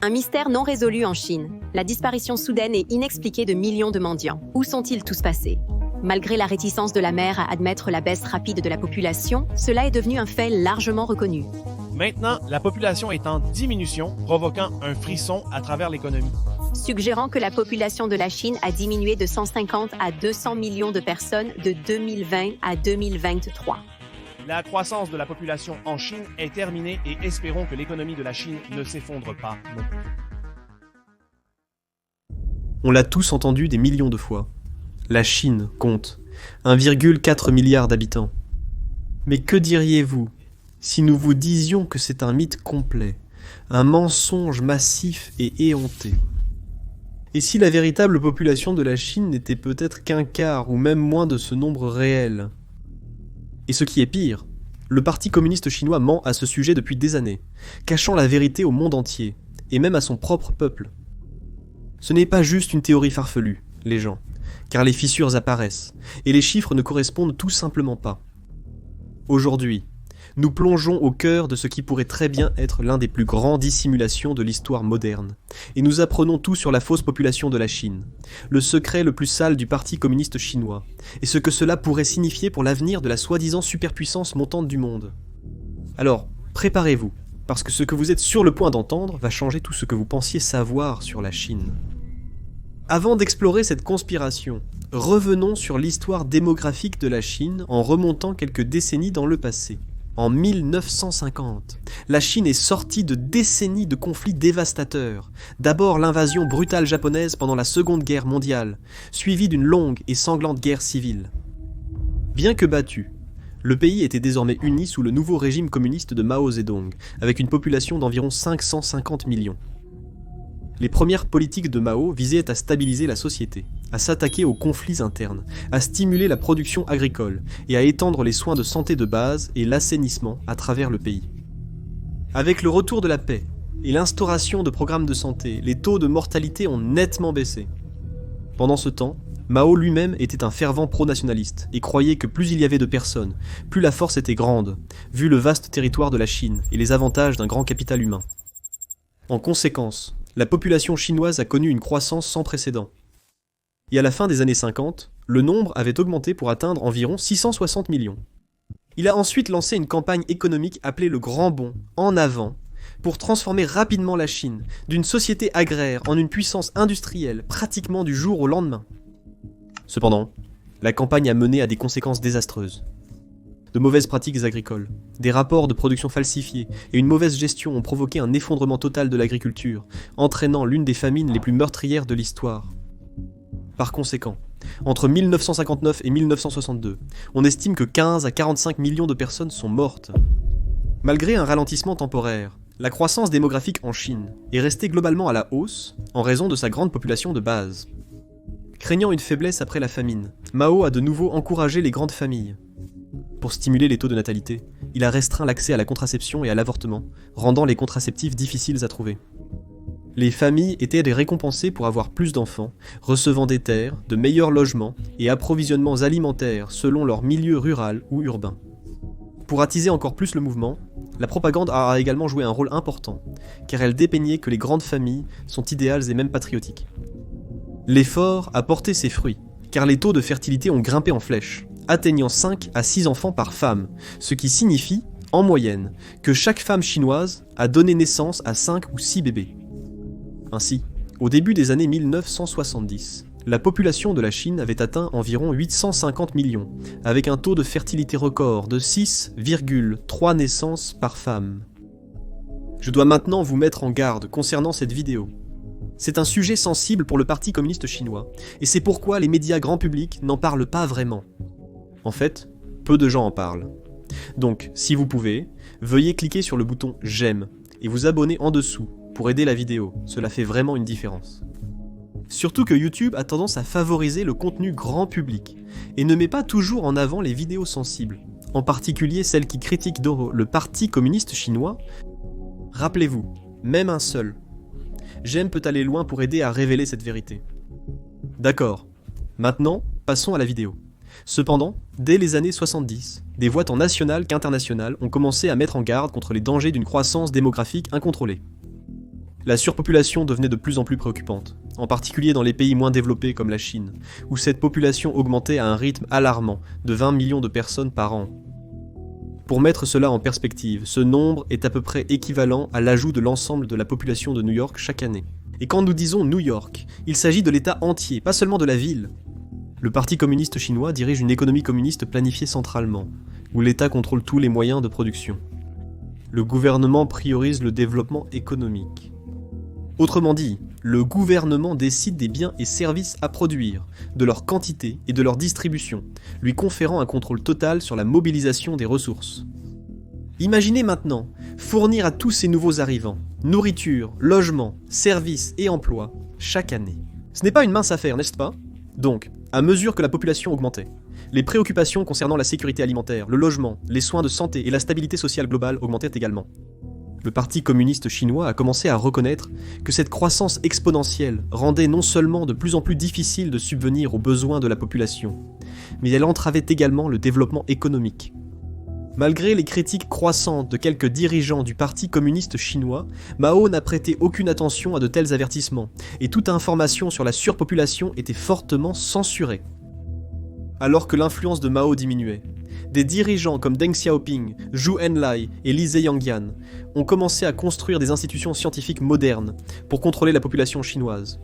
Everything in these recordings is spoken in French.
Un mystère non résolu en Chine. La disparition soudaine et inexpliquée de millions de mendiants. Où sont-ils tous passés? Malgré la réticence de la mer à admettre la baisse rapide de la population, cela est devenu un fait largement reconnu. Maintenant, la population est en diminution, provoquant un frisson à travers l'économie. Suggérant que la population de la Chine a diminué de 150 à 200 millions de personnes de 2020 à 2023. La croissance de la population en Chine est terminée et espérons que l'économie de la Chine ne s'effondre pas non plus. On l'a tous entendu des millions de fois. La Chine compte 1,4 milliard d'habitants. Mais que diriez-vous si nous vous disions que c'est un mythe complet, un mensonge massif et éhonté? Et si la véritable population de la Chine n'était peut-être qu'un quart ou même moins de ce nombre réel? Et ce qui est pire, le Parti communiste chinois ment à ce sujet depuis des années, cachant la vérité au monde entier, et même à son propre peuple. Ce n'est pas juste une théorie farfelue, les gens, car les fissures apparaissent, et les chiffres ne correspondent tout simplement pas. Aujourd'hui, nous plongeons au cœur de ce qui pourrait très bien être l'un des plus grands dissimulations de l'histoire moderne, et nous apprenons tout sur la fausse population de la Chine, le secret le plus sale du Parti communiste chinois, et ce que cela pourrait signifier pour l'avenir de la soi-disant superpuissance montante du monde. Alors, préparez-vous, parce que ce que vous êtes sur le point d'entendre va changer tout ce que vous pensiez savoir sur la Chine. Avant d'explorer cette conspiration, revenons sur l'histoire démographique de la Chine en remontant quelques décennies dans le passé. En 1950, la Chine est sortie de décennies de conflits dévastateurs. D'abord l'invasion brutale japonaise pendant la Seconde Guerre mondiale, suivie d'une longue et sanglante guerre civile. Bien que battu, le pays était désormais uni sous le nouveau régime communiste de Mao Zedong, avec une population d'environ 550 millions. Les premières politiques de Mao visaient à stabiliser la société, à s'attaquer aux conflits internes, à stimuler la production agricole et à étendre les soins de santé de base et l'assainissement à travers le pays. Avec le retour de la paix et l'instauration de programmes de santé, les taux de mortalité ont nettement baissé. Pendant ce temps, Mao lui-même était un fervent pro-nationaliste et croyait que plus il y avait de personnes, plus la force était grande, vu le vaste territoire de la Chine et les avantages d'un grand capital humain. En conséquence, la population chinoise a connu une croissance sans précédent. Et à la fin des années 50, le nombre avait augmenté pour atteindre environ 660 millions. Il a ensuite lancé une campagne économique appelée le Grand Bond, en avant, pour transformer rapidement la Chine d'une société agraire en une puissance industrielle pratiquement du jour au lendemain. Cependant, la campagne a mené à des conséquences désastreuses. De mauvaises pratiques agricoles, des rapports de production falsifiés et une mauvaise gestion ont provoqué un effondrement total de l'agriculture, entraînant l'une des famines les plus meurtrières de l'histoire. Par conséquent, entre 1959 et 1962, on estime que 15 à 45 millions de personnes sont mortes. Malgré un ralentissement temporaire, la croissance démographique en Chine est restée globalement à la hausse en raison de sa grande population de base. Craignant une faiblesse après la famine, Mao a de nouveau encouragé les grandes familles. Pour stimuler les taux de natalité, il a restreint l'accès à la contraception et à l'avortement, rendant les contraceptifs difficiles à trouver. Les familles étaient récompensées pour avoir plus d'enfants, recevant des terres, de meilleurs logements et approvisionnements alimentaires selon leur milieu rural ou urbain. Pour attiser encore plus le mouvement, la propagande a également joué un rôle important, car elle dépeignait que les grandes familles sont idéales et même patriotiques. L'effort a porté ses fruits, car les taux de fertilité ont grimpé en flèche, atteignant 5 à 6 enfants par femme, ce qui signifie, en moyenne, que chaque femme chinoise a donné naissance à 5 ou 6 bébés. Ainsi, au début des années 1970, la population de la Chine avait atteint environ 850 millions, avec un taux de fertilité record de 6,3 naissances par femme. Je dois maintenant vous mettre en garde concernant cette vidéo. C'est un sujet sensible pour le Parti communiste chinois, et c'est pourquoi les médias grand public n'en parlent pas vraiment. En fait, peu de gens en parlent. Donc, si vous pouvez, veuillez cliquer sur le bouton « J'aime » et vous abonner en dessous pour aider la vidéo, cela fait vraiment une différence. Surtout que YouTube a tendance à favoriser le contenu grand public, et ne met pas toujours en avant les vidéos sensibles, en particulier celles qui critiquent le Parti communiste chinois. Rappelez-vous, même un seul. J'aime peut aller loin pour aider à révéler cette vérité. D'accord, maintenant, passons à la vidéo. Cependant, dès les années 70, des voix tant nationales qu'internationales ont commencé à mettre en garde contre les dangers d'une croissance démographique incontrôlée. La surpopulation devenait de plus en plus préoccupante, en particulier dans les pays moins développés comme la Chine, où cette population augmentait à un rythme alarmant de 20 millions de personnes par an. Pour mettre cela en perspective, ce nombre est à peu près équivalent à l'ajout de l'ensemble de la population de New York chaque année. Et quand nous disons New York, il s'agit de l'État entier, pas seulement de la ville. Le Parti communiste chinois dirige une économie communiste planifiée centralement, où l'État contrôle tous les moyens de production. Le gouvernement priorise le développement économique. Autrement dit, le gouvernement décide des biens et services à produire, de leur quantité et de leur distribution, lui conférant un contrôle total sur la mobilisation des ressources. Imaginez maintenant fournir à tous ces nouveaux arrivants nourriture, logement, services et emplois chaque année. Ce n'est pas une mince affaire, n'est-ce pas ? Donc, à mesure que la population augmentait, les préoccupations concernant la sécurité alimentaire, le logement, les soins de santé et la stabilité sociale globale augmentaient également. Le Parti communiste chinois a commencé à reconnaître que cette croissance exponentielle rendait non seulement de plus en plus difficile de subvenir aux besoins de la population, mais elle entravait également le développement économique. Malgré les critiques croissantes de quelques dirigeants du Parti communiste chinois, Mao n'a prêté aucune attention à de tels avertissements, et toute information sur la surpopulation était fortement censurée. Alors que l'influence de Mao diminuait, des dirigeants comme Deng Xiaoping, Zhou Enlai et Li Ziyangyan ont commencé à construire des institutions scientifiques modernes pour contrôler la population chinoise.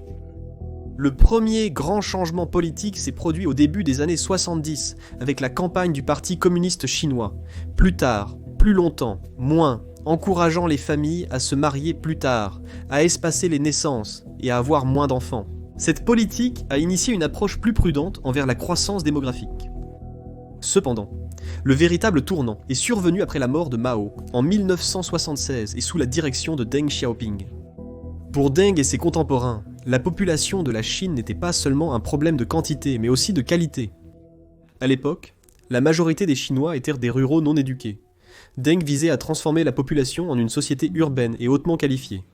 Le premier grand changement politique s'est produit au début des années 70 avec la campagne du Parti communiste chinois. Plus tard, plus longtemps, moins, encourageant les familles à se marier plus tard, à espacer les naissances et à avoir moins d'enfants. Cette politique a initié une approche plus prudente envers la croissance démographique. Cependant, le véritable tournant est survenu après la mort de Mao, en 1976 et sous la direction de Deng Xiaoping. Pour Deng et ses contemporains, la population de la Chine n'était pas seulement un problème de quantité, mais aussi de qualité. À l'époque, la majorité des Chinois étaient des ruraux non éduqués. Deng visait à transformer la population en une société urbaine et hautement qualifiée.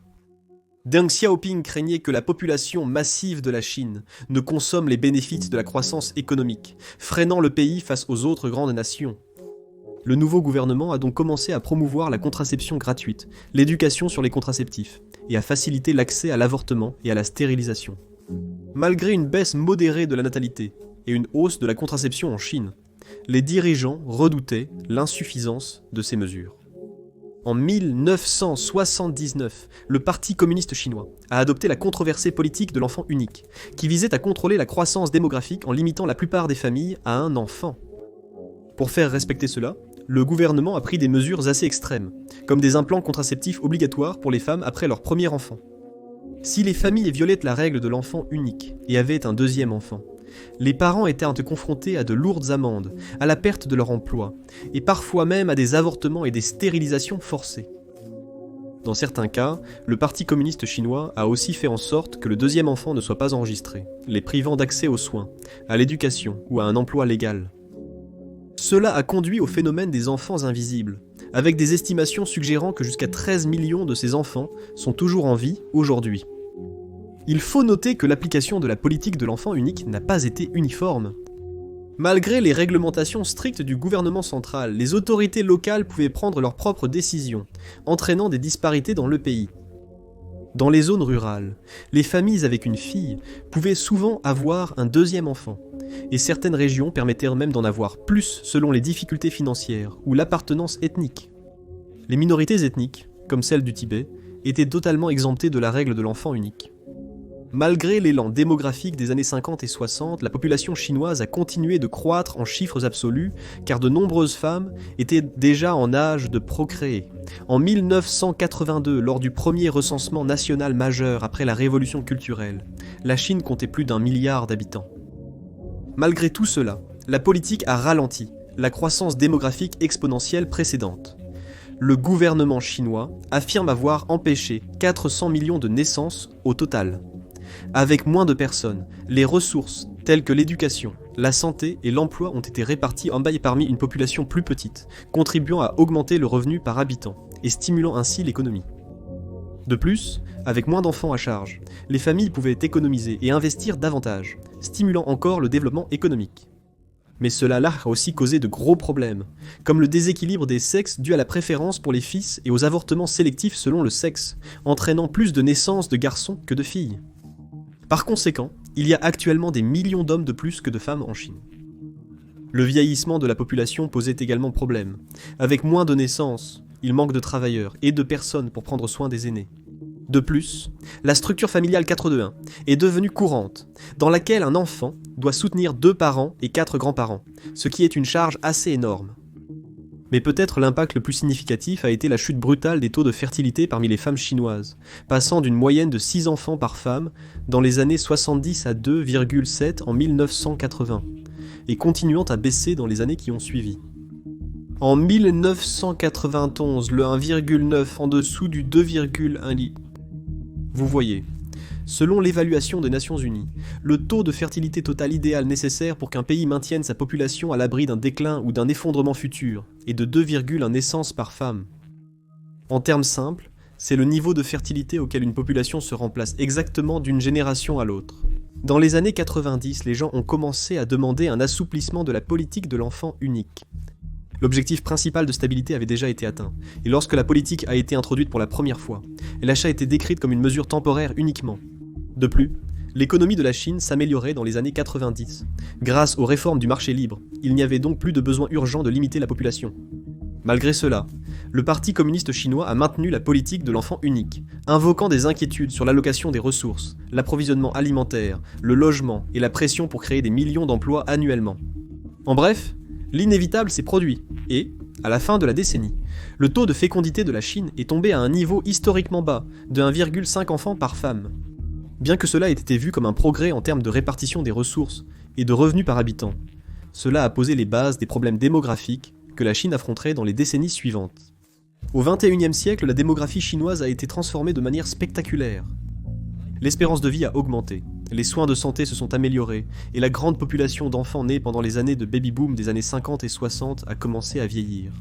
Deng Xiaoping craignait que la population massive de la Chine ne consomme les bénéfices de la croissance économique, freinant le pays face aux autres grandes nations. Le nouveau gouvernement a donc commencé à promouvoir la contraception gratuite, l'éducation sur les contraceptifs, et à faciliter l'accès à l'avortement et à la stérilisation. Malgré une baisse modérée de la natalité et une hausse de la contraception en Chine, les dirigeants redoutaient l'insuffisance de ces mesures. En 1979, le Parti communiste chinois a adopté la controversée politique de l'enfant unique, qui visait à contrôler la croissance démographique en limitant la plupart des familles à un enfant. Pour faire respecter cela, le gouvernement a pris des mesures assez extrêmes, comme des implants contraceptifs obligatoires pour les femmes après leur premier enfant. Si les familles violaient la règle de l'enfant unique et avaient un deuxième enfant, les parents étaient confrontés à de lourdes amendes, à la perte de leur emploi, et parfois même à des avortements et des stérilisations forcées. Dans certains cas, le Parti communiste chinois a aussi fait en sorte que le deuxième enfant ne soit pas enregistré, les privant d'accès aux soins, à l'éducation ou à un emploi légal. Cela a conduit au phénomène des enfants invisibles, avec des estimations suggérant que jusqu'à 13 millions de ces enfants sont toujours en vie aujourd'hui. Il faut noter que l'application de la politique de l'enfant unique n'a pas été uniforme. Malgré les réglementations strictes du gouvernement central, les autorités locales pouvaient prendre leurs propres décisions, entraînant des disparités dans le pays. Dans les zones rurales, les familles avec une fille pouvaient souvent avoir un deuxième enfant, et certaines régions permettaient même d'en avoir plus selon les difficultés financières ou l'appartenance ethnique. Les minorités ethniques, comme celle du Tibet, étaient totalement exemptées de la règle de l'enfant unique. Malgré l'élan démographique des années 50 et 60, la population chinoise a continué de croître en chiffres absolus, car de nombreuses femmes étaient déjà en âge de procréer. En 1982, lors du premier recensement national majeur après la révolution culturelle, la Chine comptait plus d'1 milliard d'habitants. Malgré tout cela, la politique a ralenti la croissance démographique exponentielle précédente. Le gouvernement chinois affirme avoir empêché 400 millions de naissances au total. Avec moins de personnes, les ressources telles que l'éducation, la santé et l'emploi ont été réparties parmi une population plus petite, contribuant à augmenter le revenu par habitant et stimulant ainsi l'économie. De plus, avec moins d'enfants à charge, les familles pouvaient économiser et investir davantage, stimulant encore le développement économique. Mais cela a aussi causé de gros problèmes, comme le déséquilibre des sexes dû à la préférence pour les fils et aux avortements sélectifs selon le sexe, entraînant plus de naissances de garçons que de filles. Par conséquent, il y a actuellement des millions d'hommes de plus que de femmes en Chine. Le vieillissement de la population posait également problème. Avec moins de naissances, il manque de travailleurs et de personnes pour prendre soin des aînés. De plus, la structure familiale 4-2-1 est devenue courante, dans laquelle un enfant doit soutenir 2 parents et 4 grands-parents, ce qui est une charge assez énorme. Mais peut-être l'impact le plus significatif a été la chute brutale des taux de fertilité parmi les femmes chinoises, passant d'une moyenne de 6 enfants par femme dans les années 70 à 2,7 en 1980, et continuant à baisser dans les années qui ont suivi. En 1991, le 1,9 en dessous du 2,1 lit. Vous voyez, selon l'évaluation des Nations Unies, le taux de fertilité totale idéal nécessaire pour qu'un pays maintienne sa population à l'abri d'un déclin ou d'un effondrement futur est de 2,1 naissances par femme. En termes simples, c'est le niveau de fertilité auquel une population se remplace exactement d'une génération à l'autre. Dans les années 90, les gens ont commencé à demander un assouplissement de la politique de l'enfant unique. L'objectif principal de stabilité avait déjà été atteint, et lorsque la politique a été introduite pour la première fois, l'achat a été décrite comme une mesure temporaire uniquement. De plus, l'économie de la Chine s'améliorait dans les années 90. Grâce aux réformes du marché libre, il n'y avait donc plus de besoin urgent de limiter la population. Malgré cela, le Parti communiste chinois a maintenu la politique de l'enfant unique, invoquant des inquiétudes sur l'allocation des ressources, l'approvisionnement alimentaire, le logement et la pression pour créer des millions d'emplois annuellement. En bref, l'inévitable s'est produit, et, à la fin de la décennie, le taux de fécondité de la Chine est tombé à un niveau historiquement bas, de 1,5 enfants par femme. Bien que cela ait été vu comme un progrès en termes de répartition des ressources et de revenus par habitant, cela a posé les bases des problèmes démographiques que la Chine affronterait dans les décennies suivantes. Au XXIe siècle, la démographie chinoise a été transformée de manière spectaculaire. L'espérance de vie a augmenté, les soins de santé se sont améliorés, et la grande population d'enfants nés pendant les années de baby-boom des années 50 et 60 a commencé à vieillir.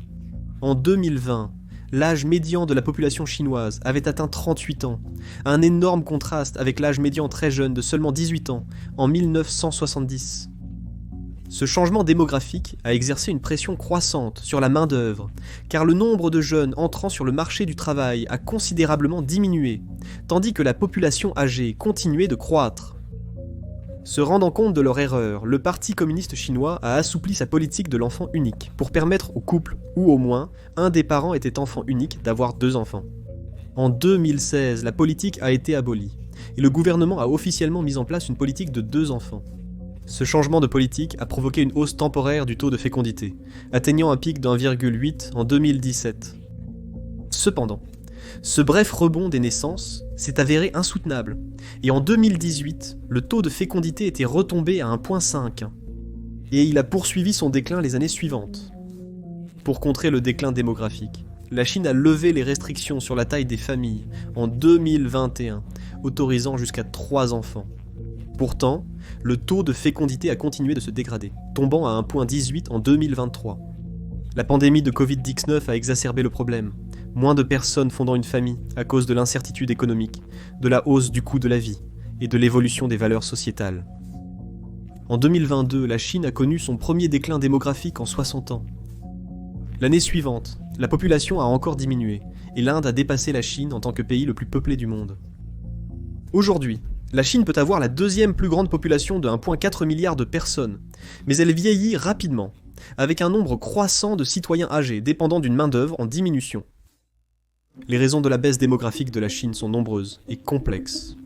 En 2020, l'âge médian de la population chinoise avait atteint 38 ans, un énorme contraste avec l'âge médian très jeune de seulement 18 ans, en 1970. Ce changement démographique a exercé une pression croissante sur la main-d'œuvre, car le nombre de jeunes entrant sur le marché du travail a considérablement diminué, tandis que la population âgée continuait de croître. Se rendant compte de leur erreur, le Parti communiste chinois a assoupli sa politique de l'enfant unique pour permettre aux couples, ou au moins un des parents était enfant unique, d'avoir 2 enfants. En 2016, la politique a été abolie, et le gouvernement a officiellement mis en place une politique de 2 enfants. Ce changement de politique a provoqué une hausse temporaire du taux de fécondité, atteignant un pic d'1,8 en 2017. Cependant, ce bref rebond des naissances s'est avéré insoutenable, et en 2018, le taux de fécondité était retombé à 1,5, et il a poursuivi son déclin les années suivantes. Pour contrer le déclin démographique, la Chine a levé les restrictions sur la taille des familles en 2021, autorisant jusqu'à 3 enfants. Pourtant, le taux de fécondité a continué de se dégrader, tombant à 1,18 en 2023. La pandémie de Covid-19 a exacerbé le problème. Moins de personnes fondant une famille à cause de l'incertitude économique, de la hausse du coût de la vie et de l'évolution des valeurs sociétales. En 2022, la Chine a connu son premier déclin démographique en 60 ans. L'année suivante, la population a encore diminué, et l'Inde a dépassé la Chine en tant que pays le plus peuplé du monde. Aujourd'hui, la Chine peut avoir la 2e plus grande population de 1,4 milliard de personnes, mais elle vieillit rapidement, avec un nombre croissant de citoyens âgés dépendant d'une main-d'œuvre en diminution. Les raisons de la baisse démographique de la Chine sont nombreuses et complexes.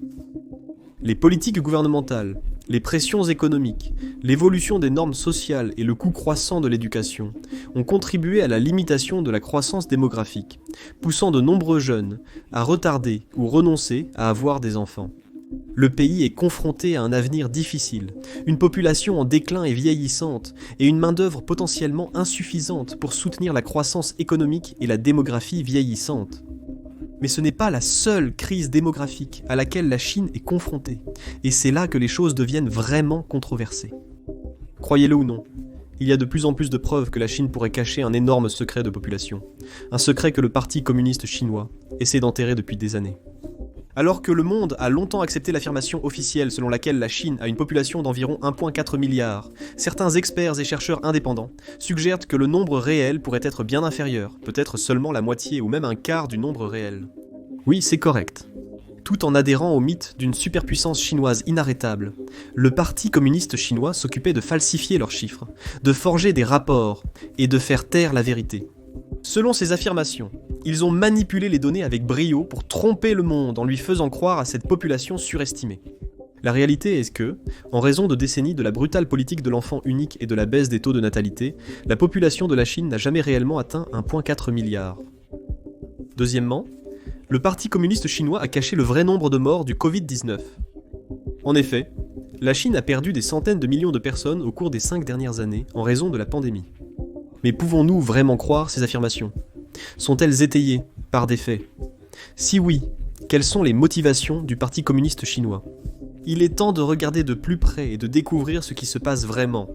Les politiques gouvernementales, les pressions économiques, l'évolution des normes sociales et le coût croissant de l'éducation ont contribué à la limitation de la croissance démographique, poussant de nombreux jeunes à retarder ou renoncer à avoir des enfants. Le pays est confronté à un avenir difficile, une population en déclin et vieillissante, et une main-d'œuvre potentiellement insuffisante pour soutenir la croissance économique et la démographie vieillissante. Mais ce n'est pas la seule crise démographique à laquelle la Chine est confrontée, et c'est là que les choses deviennent vraiment controversées. Croyez-le ou non, il y a de plus en plus de preuves que la Chine pourrait cacher un énorme secret de population, un secret que le Parti communiste chinois essaie d'enterrer depuis des années. Alors que le monde a longtemps accepté l'affirmation officielle selon laquelle la Chine a une population d'environ 1,4 milliard, certains experts et chercheurs indépendants suggèrent que le nombre réel pourrait être bien inférieur, peut-être seulement la moitié ou même un quart du nombre réel. Oui, c'est correct. Tout en adhérant au mythe d'une superpuissance chinoise inarrêtable, le Parti communiste chinois s'occupait de falsifier leurs chiffres, de forger des rapports et de faire taire la vérité. Selon ces affirmations, ils ont manipulé les données avec brio pour tromper le monde en lui faisant croire à cette population surestimée. La réalité est que, en raison de décennies de la brutale politique de l'enfant unique et de la baisse des taux de natalité, la population de la Chine n'a jamais réellement atteint 1,4 milliard. Deuxièmement, le Parti communiste chinois a caché le vrai nombre de morts du Covid-19. En effet, la Chine a perdu des centaines de millions de personnes au cours des 5 dernières années en raison de la pandémie. Mais pouvons-nous vraiment croire ces affirmations ? Sont-elles étayées par des faits ? Si oui, quelles sont les motivations du Parti communiste chinois ? Il est temps de regarder de plus près et de découvrir ce qui se passe vraiment.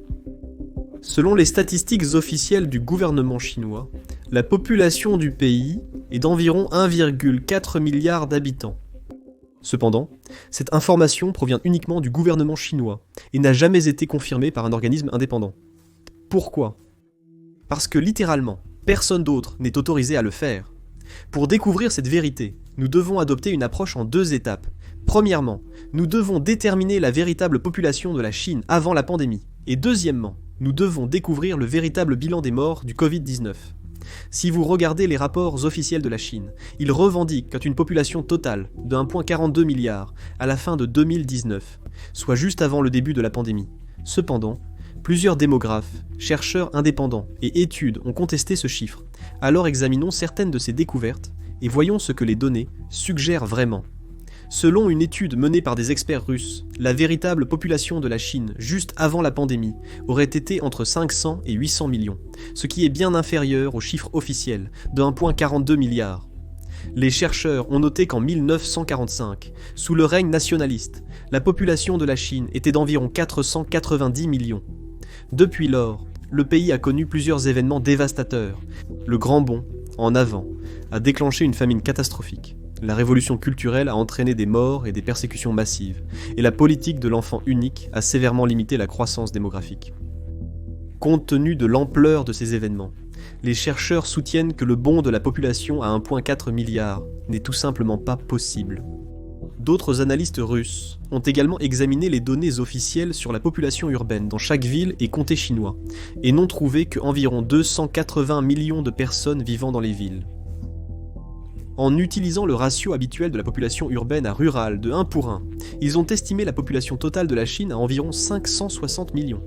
Selon les statistiques officielles du gouvernement chinois, la population du pays est d'environ 1,4 milliard d'habitants. Cependant, cette information provient uniquement du gouvernement chinois et n'a jamais été confirmée par un organisme indépendant. Pourquoi ? Parce que littéralement, personne d'autre n'est autorisé à le faire. Pour découvrir cette vérité, nous devons adopter une approche en 2 étapes. Premièrement, nous devons déterminer la véritable population de la Chine avant la pandémie. Et deuxièmement, nous devons découvrir le véritable bilan des morts du Covid-19. Si vous regardez les rapports officiels de la Chine, ils revendiquent une population totale de 1,42 milliard à la fin de 2019, soit juste avant le début de la pandémie. Cependant, plusieurs démographes, chercheurs indépendants et études ont contesté ce chiffre. Alors examinons certaines de ces découvertes et voyons ce que les données suggèrent vraiment. Selon une étude menée par des experts russes, la véritable population de la Chine juste avant la pandémie aurait été entre 500 et 800 millions, ce qui est bien inférieur au chiffre officiel de 1,42 milliard. Les chercheurs ont noté qu'en 1945, sous le règne nationaliste, la population de la Chine était d'environ 490 millions. Depuis lors, le pays a connu plusieurs événements dévastateurs. Le grand bond, en avant, a déclenché une famine catastrophique. La révolution culturelle a entraîné des morts et des persécutions massives, et la politique de l'enfant unique a sévèrement limité la croissance démographique. Compte tenu de l'ampleur de ces événements, les chercheurs soutiennent que le bond de la population à 1,4 milliard n'est tout simplement pas possible. D'autres analystes russes ont également examiné les données officielles sur la population urbaine dans chaque ville et comté chinois, et n'ont trouvé qu'environ 280 millions de personnes vivant dans les villes. En utilisant le ratio habituel de la population urbaine à rurale de 1 pour 1, ils ont estimé la population totale de la Chine à environ 560 millions.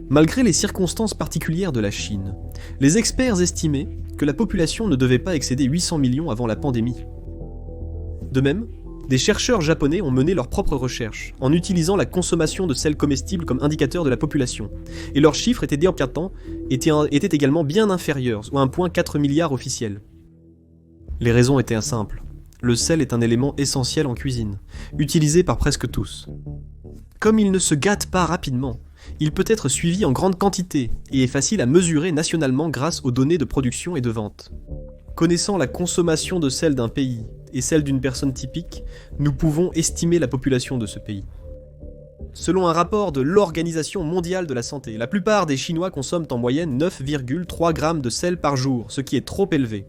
Malgré les circonstances particulières de la Chine, les experts estimaient que la population ne devait pas excéder 800 millions avant la pandémie. De même, des chercheurs japonais ont mené leurs propres recherches en utilisant la consommation de sel comestible comme indicateur de la population, et leurs chiffres étaient également bien inférieurs aux 1,4 milliard officiels. Les raisons étaient simples. Le sel est un élément essentiel en cuisine, utilisé par presque tous. Comme il ne se gâte pas rapidement, il peut être suivi en grande quantité et est facile à mesurer nationalement grâce aux données de production et de vente. Connaissant la consommation de sel d'un pays et celle d'une personne typique, nous pouvons estimer la population de ce pays. Selon un rapport de l'Organisation mondiale de la santé, la plupart des Chinois consomment en moyenne 9,3 grammes de sel par jour, ce qui est trop élevé.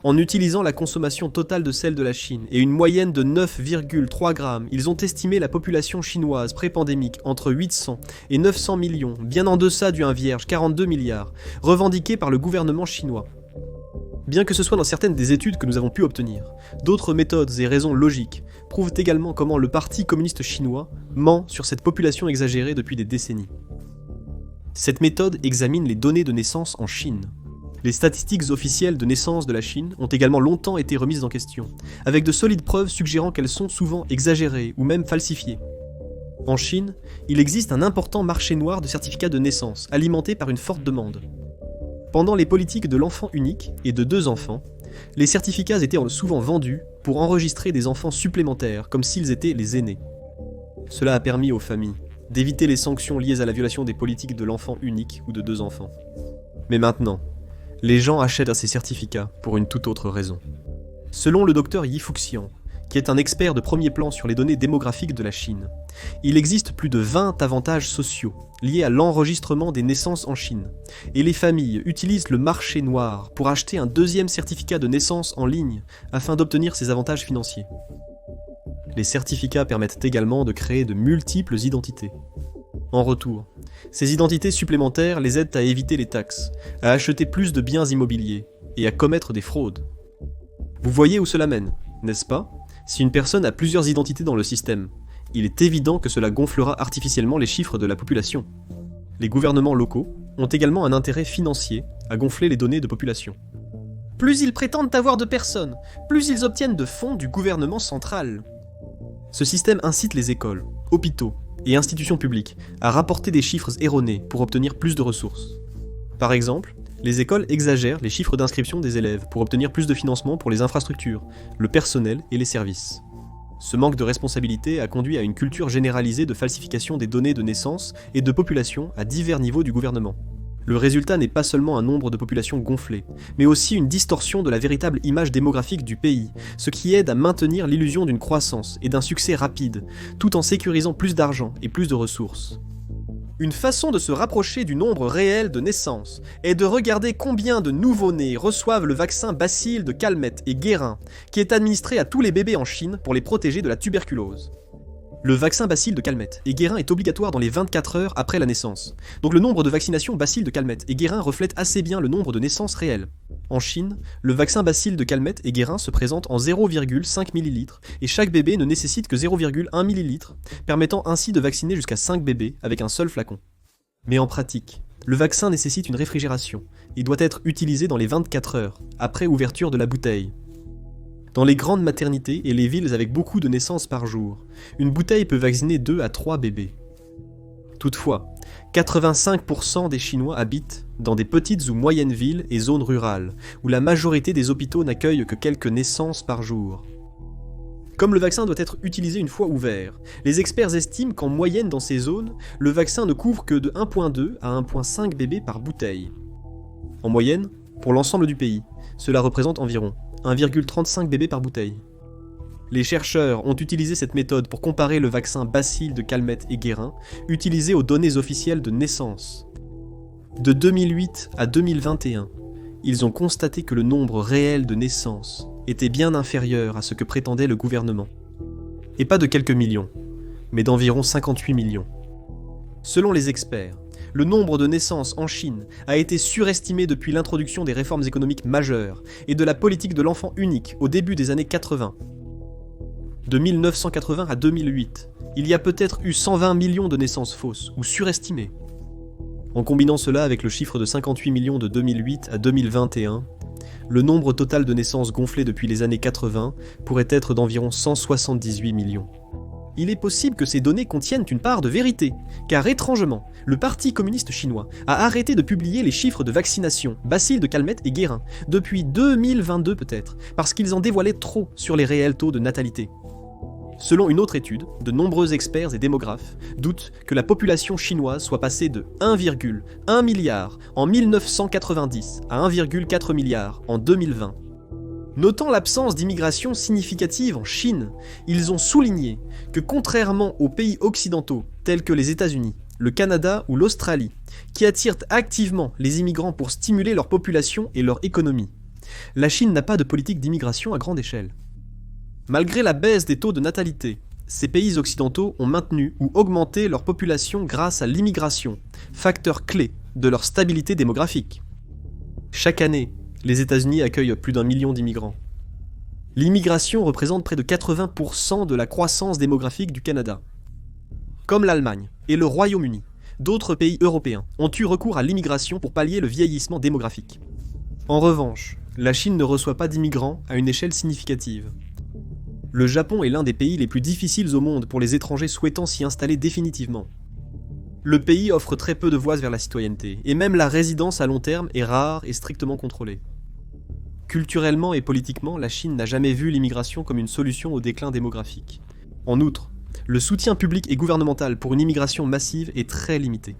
En utilisant la consommation totale de sel de la Chine et une moyenne de 9,3 grammes, ils ont estimé la population chinoise pré-pandémique entre 800 et 900 millions, bien en deçà du 1 vierge, 42 milliards, revendiqué par le gouvernement chinois. Bien que ce soit dans certaines des études que nous avons pu obtenir, d'autres méthodes et raisons logiques prouvent également comment le Parti communiste chinois ment sur cette population exagérée depuis des décennies. Cette méthode examine les données de naissance en Chine. Les statistiques officielles de naissance de la Chine ont également longtemps été remises en question, avec de solides preuves suggérant qu'elles sont souvent exagérées ou même falsifiées. En Chine, il existe un important marché noir de certificats de naissance, alimenté par une forte demande. Pendant les politiques de l'enfant unique et de 2 enfants, les certificats étaient souvent vendus pour enregistrer des enfants supplémentaires, comme s'ils étaient les aînés. Cela a permis aux familles d'éviter les sanctions liées à la violation des politiques de l'enfant unique ou de 2 enfants. Mais maintenant, les gens achètent ces certificats pour une toute autre raison. Selon le docteur Yi Fuxian, qui est un expert de premier plan sur les données démographiques de la Chine. Il existe plus de 20 avantages sociaux liés à l'enregistrement des naissances en Chine, et les familles utilisent le marché noir pour acheter un deuxième certificat de naissance en ligne afin d'obtenir ces avantages financiers. Les certificats permettent également de créer de multiples identités. En retour, ces identités supplémentaires les aident à éviter les taxes, à acheter plus de biens immobiliers et à commettre des fraudes. Vous voyez où cela mène, n'est-ce pas? Si une personne a plusieurs identités dans le système, il est évident que cela gonflera artificiellement les chiffres de la population. Les gouvernements locaux ont également un intérêt financier à gonfler les données de population. Plus ils prétendent avoir de personnes, plus ils obtiennent de fonds du gouvernement central. Ce système incite les écoles, hôpitaux et institutions publiques à rapporter des chiffres erronés pour obtenir plus de ressources. Par exemple, les écoles exagèrent les chiffres d'inscription des élèves pour obtenir plus de financement pour les infrastructures, le personnel et les services. Ce manque de responsabilité a conduit à une culture généralisée de falsification des données de naissance et de population à divers niveaux du gouvernement. Le résultat n'est pas seulement un nombre de populations gonflé, mais aussi une distorsion de la véritable image démographique du pays, ce qui aide à maintenir l'illusion d'une croissance et d'un succès rapide, tout en sécurisant plus d'argent et plus de ressources. Une façon de se rapprocher du nombre réel de naissances est de regarder combien de nouveau-nés reçoivent le vaccin bacille de Calmette et Guérin, qui est administré à tous les bébés en Chine pour les protéger de la tuberculose. Le vaccin bacille de Calmette et Guérin est obligatoire dans les 24 heures après la naissance. Donc le nombre de vaccinations bacille de Calmette et Guérin reflète assez bien le nombre de naissances réelles. En Chine, le vaccin bacille de Calmette et Guérin se présente en 0,5 ml et chaque bébé ne nécessite que 0,1 ml, permettant ainsi de vacciner jusqu'à 5 bébés avec un seul flacon. Mais en pratique, le vaccin nécessite une réfrigération et doit être utilisé dans les 24 heures, après ouverture de la bouteille. Dans les grandes maternités et les villes avec beaucoup de naissances par jour, une bouteille peut vacciner 2 à 3 bébés. Toutefois, 85% des Chinois habitent dans des petites ou moyennes villes et zones rurales, où la majorité des hôpitaux n'accueillent que quelques naissances par jour. Comme le vaccin doit être utilisé une fois ouvert, les experts estiment qu'en moyenne dans ces zones, le vaccin ne couvre que de 1,2 à 1,5 bébés par bouteille. En moyenne, pour l'ensemble du pays, cela représente environ 1,35 bébés par bouteille. Les chercheurs ont utilisé cette méthode pour comparer le vaccin bacille de Calmette et Guérin, utilisé aux données officielles de naissance. De 2008 à 2021, ils ont constaté que le nombre réel de naissances était bien inférieur à ce que prétendait le gouvernement. Et pas de quelques millions, mais d'environ 58 millions. Selon les experts, le nombre de naissances en Chine a été surestimé depuis l'introduction des réformes économiques majeures et de la politique de l'enfant unique au début des années 80. De 1980 à 2008, il y a peut-être eu 120 millions de naissances fausses ou surestimées. En combinant cela avec le chiffre de 58 millions de 2008 à 2021, le nombre total de naissances gonflées depuis les années 80 pourrait être d'environ 178 millions. Il est possible que ces données contiennent une part de vérité, car étrangement, le Parti communiste chinois a arrêté de publier les chiffres de vaccination, bacille de Calmette et Guérin, depuis 2022 peut-être, parce qu'ils en dévoilaient trop sur les réels taux de natalité. Selon une autre étude, de nombreux experts et démographes doutent que la population chinoise soit passée de 1,1 milliard en 1990 à 1,4 milliard en 2020. Notant l'absence d'immigration significative en Chine, ils ont souligné que contrairement aux pays occidentaux tels que les États-Unis, le Canada ou l'Australie, qui attirent activement les immigrants pour stimuler leur population et leur économie, la Chine n'a pas de politique d'immigration à grande échelle. Malgré la baisse des taux de natalité, ces pays occidentaux ont maintenu ou augmenté leur population grâce à l'immigration, facteur clé de leur stabilité démographique. Chaque année, les États-Unis accueillent plus d'1 million d'immigrants. L'immigration représente près de 80% de la croissance démographique du Canada. Comme l'Allemagne et le Royaume-Uni, d'autres pays européens ont eu recours à l'immigration pour pallier le vieillissement démographique. En revanche, la Chine ne reçoit pas d'immigrants à une échelle significative. Le Japon est l'un des pays les plus difficiles au monde pour les étrangers souhaitant s'y installer définitivement. Le pays offre très peu de voies vers la citoyenneté, et même la résidence à long terme est rare et strictement contrôlée. Culturellement et politiquement, la Chine n'a jamais vu l'immigration comme une solution au déclin démographique. En outre, le soutien public et gouvernemental pour une immigration massive est très limité.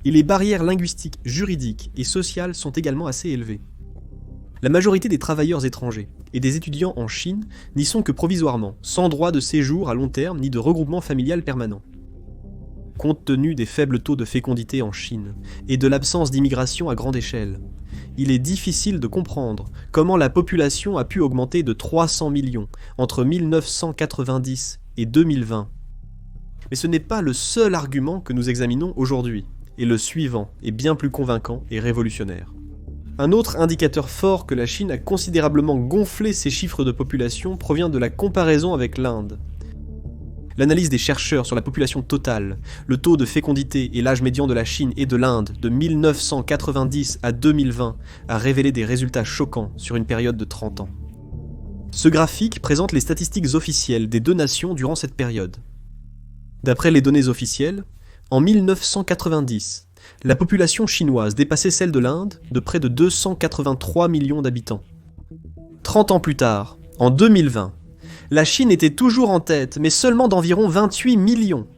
Et les barrières linguistiques, juridiques et sociales sont également assez élevées. La majorité des travailleurs étrangers et des étudiants en Chine n'y sont que provisoirement, sans droit de séjour à long terme ni de regroupement familial permanent. Compte tenu des faibles taux de fécondité en Chine et de l'absence d'immigration à grande échelle, il est difficile de comprendre comment la population a pu augmenter de 300 millions entre 1990 et 2020. Mais ce n'est pas le seul argument que nous examinons aujourd'hui, et le suivant est bien plus convaincant et révolutionnaire. Un autre indicateur fort que la Chine a considérablement gonflé ses chiffres de population provient de la comparaison avec l'Inde. L'analyse des chercheurs sur la population totale, le taux de fécondité et l'âge médian de la Chine et de l'Inde de 1990 à 2020 a révélé des résultats choquants sur une période de 30 ans. Ce graphique présente les statistiques officielles des deux nations durant cette période. D'après les données officielles, en 1990, la population chinoise dépassait celle de l'Inde de près de 283 millions d'habitants. 30 ans plus tard, en 2020, la Chine était toujours en tête, mais seulement d'environ 28 millions.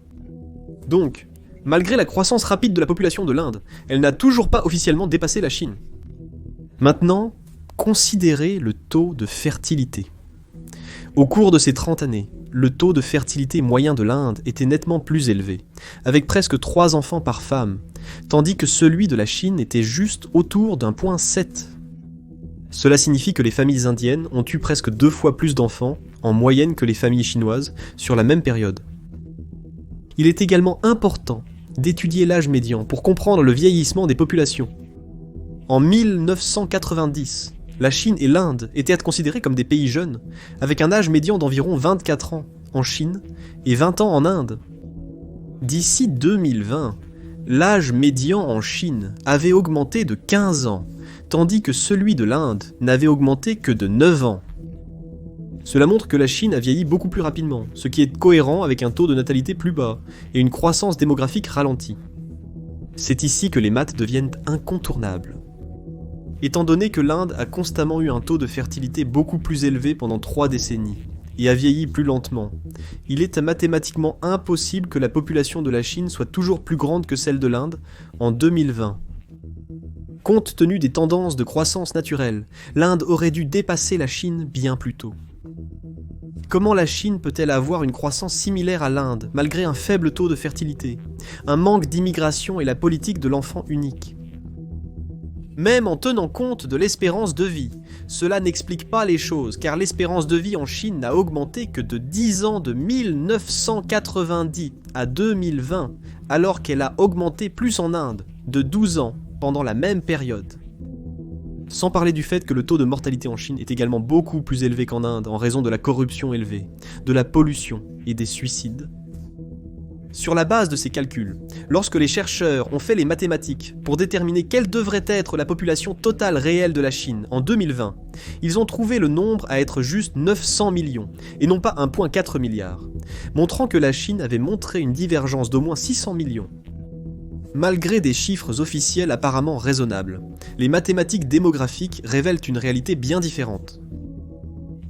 Donc, malgré la croissance rapide de la population de l'Inde, elle n'a toujours pas officiellement dépassé la Chine. Maintenant, considérez le taux de fertilité. Au cours de ces 30 années, le taux de fertilité moyen de l'Inde était nettement plus élevé, avec presque 3 enfants par femme, tandis que celui de la Chine était juste autour d'1,7. Cela signifie que les familles indiennes ont eu presque 2 fois plus d'enfants, en moyenne, que les familles chinoises, sur la même période. Il est également important d'étudier l'âge médian pour comprendre le vieillissement des populations. En 1990, la Chine et l'Inde étaient considérées comme des pays jeunes, avec un âge médian d'environ 24 ans en Chine et 20 ans en Inde. D'ici 2020, l'âge médian en Chine avait augmenté de 15 ans, tandis que celui de l'Inde n'avait augmenté que de 9 ans. Cela montre que la Chine a vieilli beaucoup plus rapidement, ce qui est cohérent avec un taux de natalité plus bas et une croissance démographique ralentie. C'est ici que les maths deviennent incontournables. Étant donné que l'Inde a constamment eu un taux de fertilité beaucoup plus élevé pendant 3 décennies, et a vieilli plus lentement, il est mathématiquement impossible que la population de la Chine soit toujours plus grande que celle de l'Inde en 2020. Compte tenu des tendances de croissance naturelle, l'Inde aurait dû dépasser la Chine bien plus tôt. Comment la Chine peut-elle avoir une croissance similaire à l'Inde, malgré un faible taux de fertilité, un manque d'immigration et la politique de l'enfant unique ? Même en tenant compte de l'espérance de vie, cela n'explique pas les choses, car l'espérance de vie en Chine n'a augmenté que de 10 ans de 1990 à 2020, alors qu'elle a augmenté plus en Inde, de 12 ans, pendant la même période. Sans parler du fait que le taux de mortalité en Chine est également beaucoup plus élevé qu'en Inde en raison de la corruption élevée, de la pollution et des suicides. Sur la base de ces calculs, lorsque les chercheurs ont fait les mathématiques pour déterminer quelle devrait être la population totale réelle de la Chine en 2020, ils ont trouvé le nombre à être juste 900 millions, et non pas 1,4 milliard, montrant que la Chine avait montré une divergence d'au moins 600 millions. Malgré des chiffres officiels apparemment raisonnables, les mathématiques démographiques révèlent une réalité bien différente.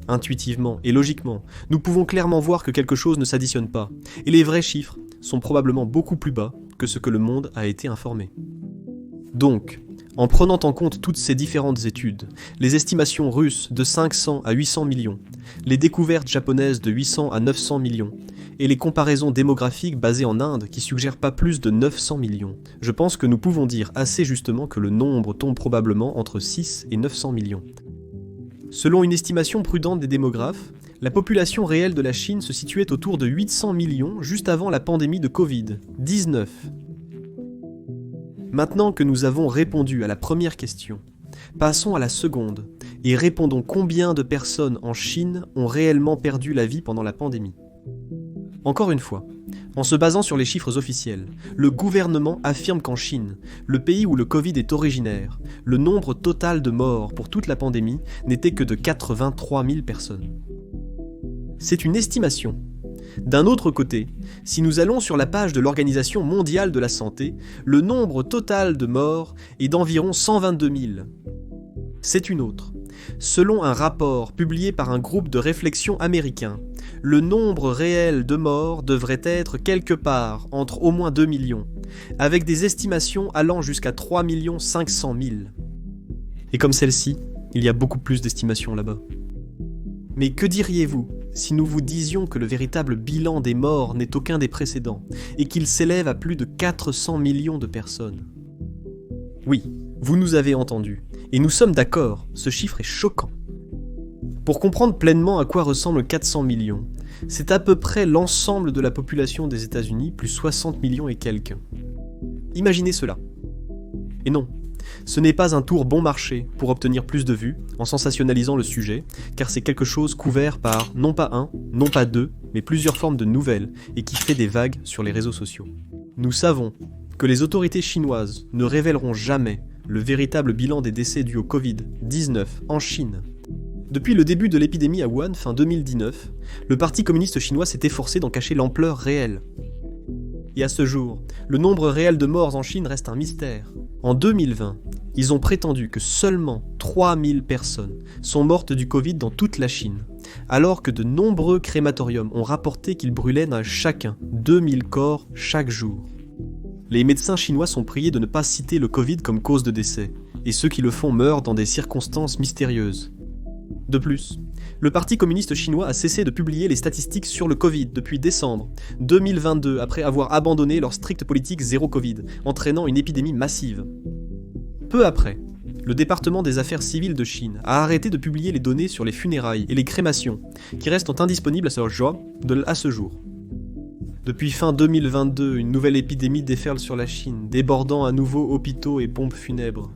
Intuitivement et logiquement, nous pouvons clairement voir que quelque chose ne s'additionne pas, et les vrais chiffres sont probablement beaucoup plus bas que ce que le monde a été informé. Donc, en prenant en compte toutes ces différentes études, les estimations russes de 500 à 800 millions, les découvertes japonaises de 800 à 900 millions, et les comparaisons démographiques basées en Inde qui suggèrent pas plus de 900 millions, je pense que nous pouvons dire assez justement que le nombre tombe probablement entre 6 et 900 millions. Selon une estimation prudente des démographes, la population réelle de la Chine se situait autour de 800 millions juste avant la pandémie de Covid-19. Maintenant que nous avons répondu à la première question, passons à la seconde et répondons combien de personnes en Chine ont réellement perdu la vie pendant la pandémie. Encore une fois, en se basant sur les chiffres officiels, le gouvernement affirme qu'en Chine, le pays où le Covid est originaire, le nombre total de morts pour toute la pandémie n'était que de 83 000 personnes. C'est une estimation. D'un autre côté, si nous allons sur la page de l'Organisation mondiale de la santé, le nombre total de morts est d'environ 122 000. C'est une autre. Selon un rapport publié par un groupe de réflexion américain, le nombre réel de morts devrait être quelque part entre au moins 2 millions, avec des estimations allant jusqu'à 3 500 000. Et comme celle-ci, il y a beaucoup plus d'estimations là-bas. Mais que diriez-vous si nous vous disions que le véritable bilan des morts n'est aucun des précédents, et qu'il s'élève à plus de 400 millions de personnes? Oui, vous nous avez entendus, et nous sommes d'accord, ce chiffre est choquant. Pour comprendre pleinement à quoi ressemblent 400 millions, c'est à peu près l'ensemble de la population des États-Unis, plus 60 millions et quelques. Imaginez cela. Et non, ce n'est pas un tour bon marché pour obtenir plus de vues, en sensationnalisant le sujet, car c'est quelque chose couvert par non pas un, non pas deux, mais plusieurs formes de nouvelles, et qui fait des vagues sur les réseaux sociaux. Nous savons que les autorités chinoises ne révéleront jamais le véritable bilan des décès dus au Covid-19 en Chine. Depuis le début de l'épidémie à Wuhan, fin 2019, le Parti communiste chinois s'est efforcé d'en cacher l'ampleur réelle. Et à ce jour, le nombre réel de morts en Chine reste un mystère. En 2020, ils ont prétendu que seulement 3000 personnes sont mortes du Covid dans toute la Chine, alors que de nombreux crématoriums ont rapporté qu'ils brûlaient à chacun 2000 corps chaque jour. Les médecins chinois sont priés de ne pas citer le Covid comme cause de décès, et ceux qui le font meurent dans des circonstances mystérieuses. De plus, le Parti communiste chinois a cessé de publier les statistiques sur le Covid depuis décembre 2022 après avoir abandonné leur stricte politique zéro Covid, entraînant une épidémie massive. Peu après, le département des affaires civiles de Chine a arrêté de publier les données sur les funérailles et les crémations, qui restent indisponibles à ce jour. Depuis fin 2022, une nouvelle épidémie déferle sur la Chine, débordant à nouveau hôpitaux et pompes funèbres.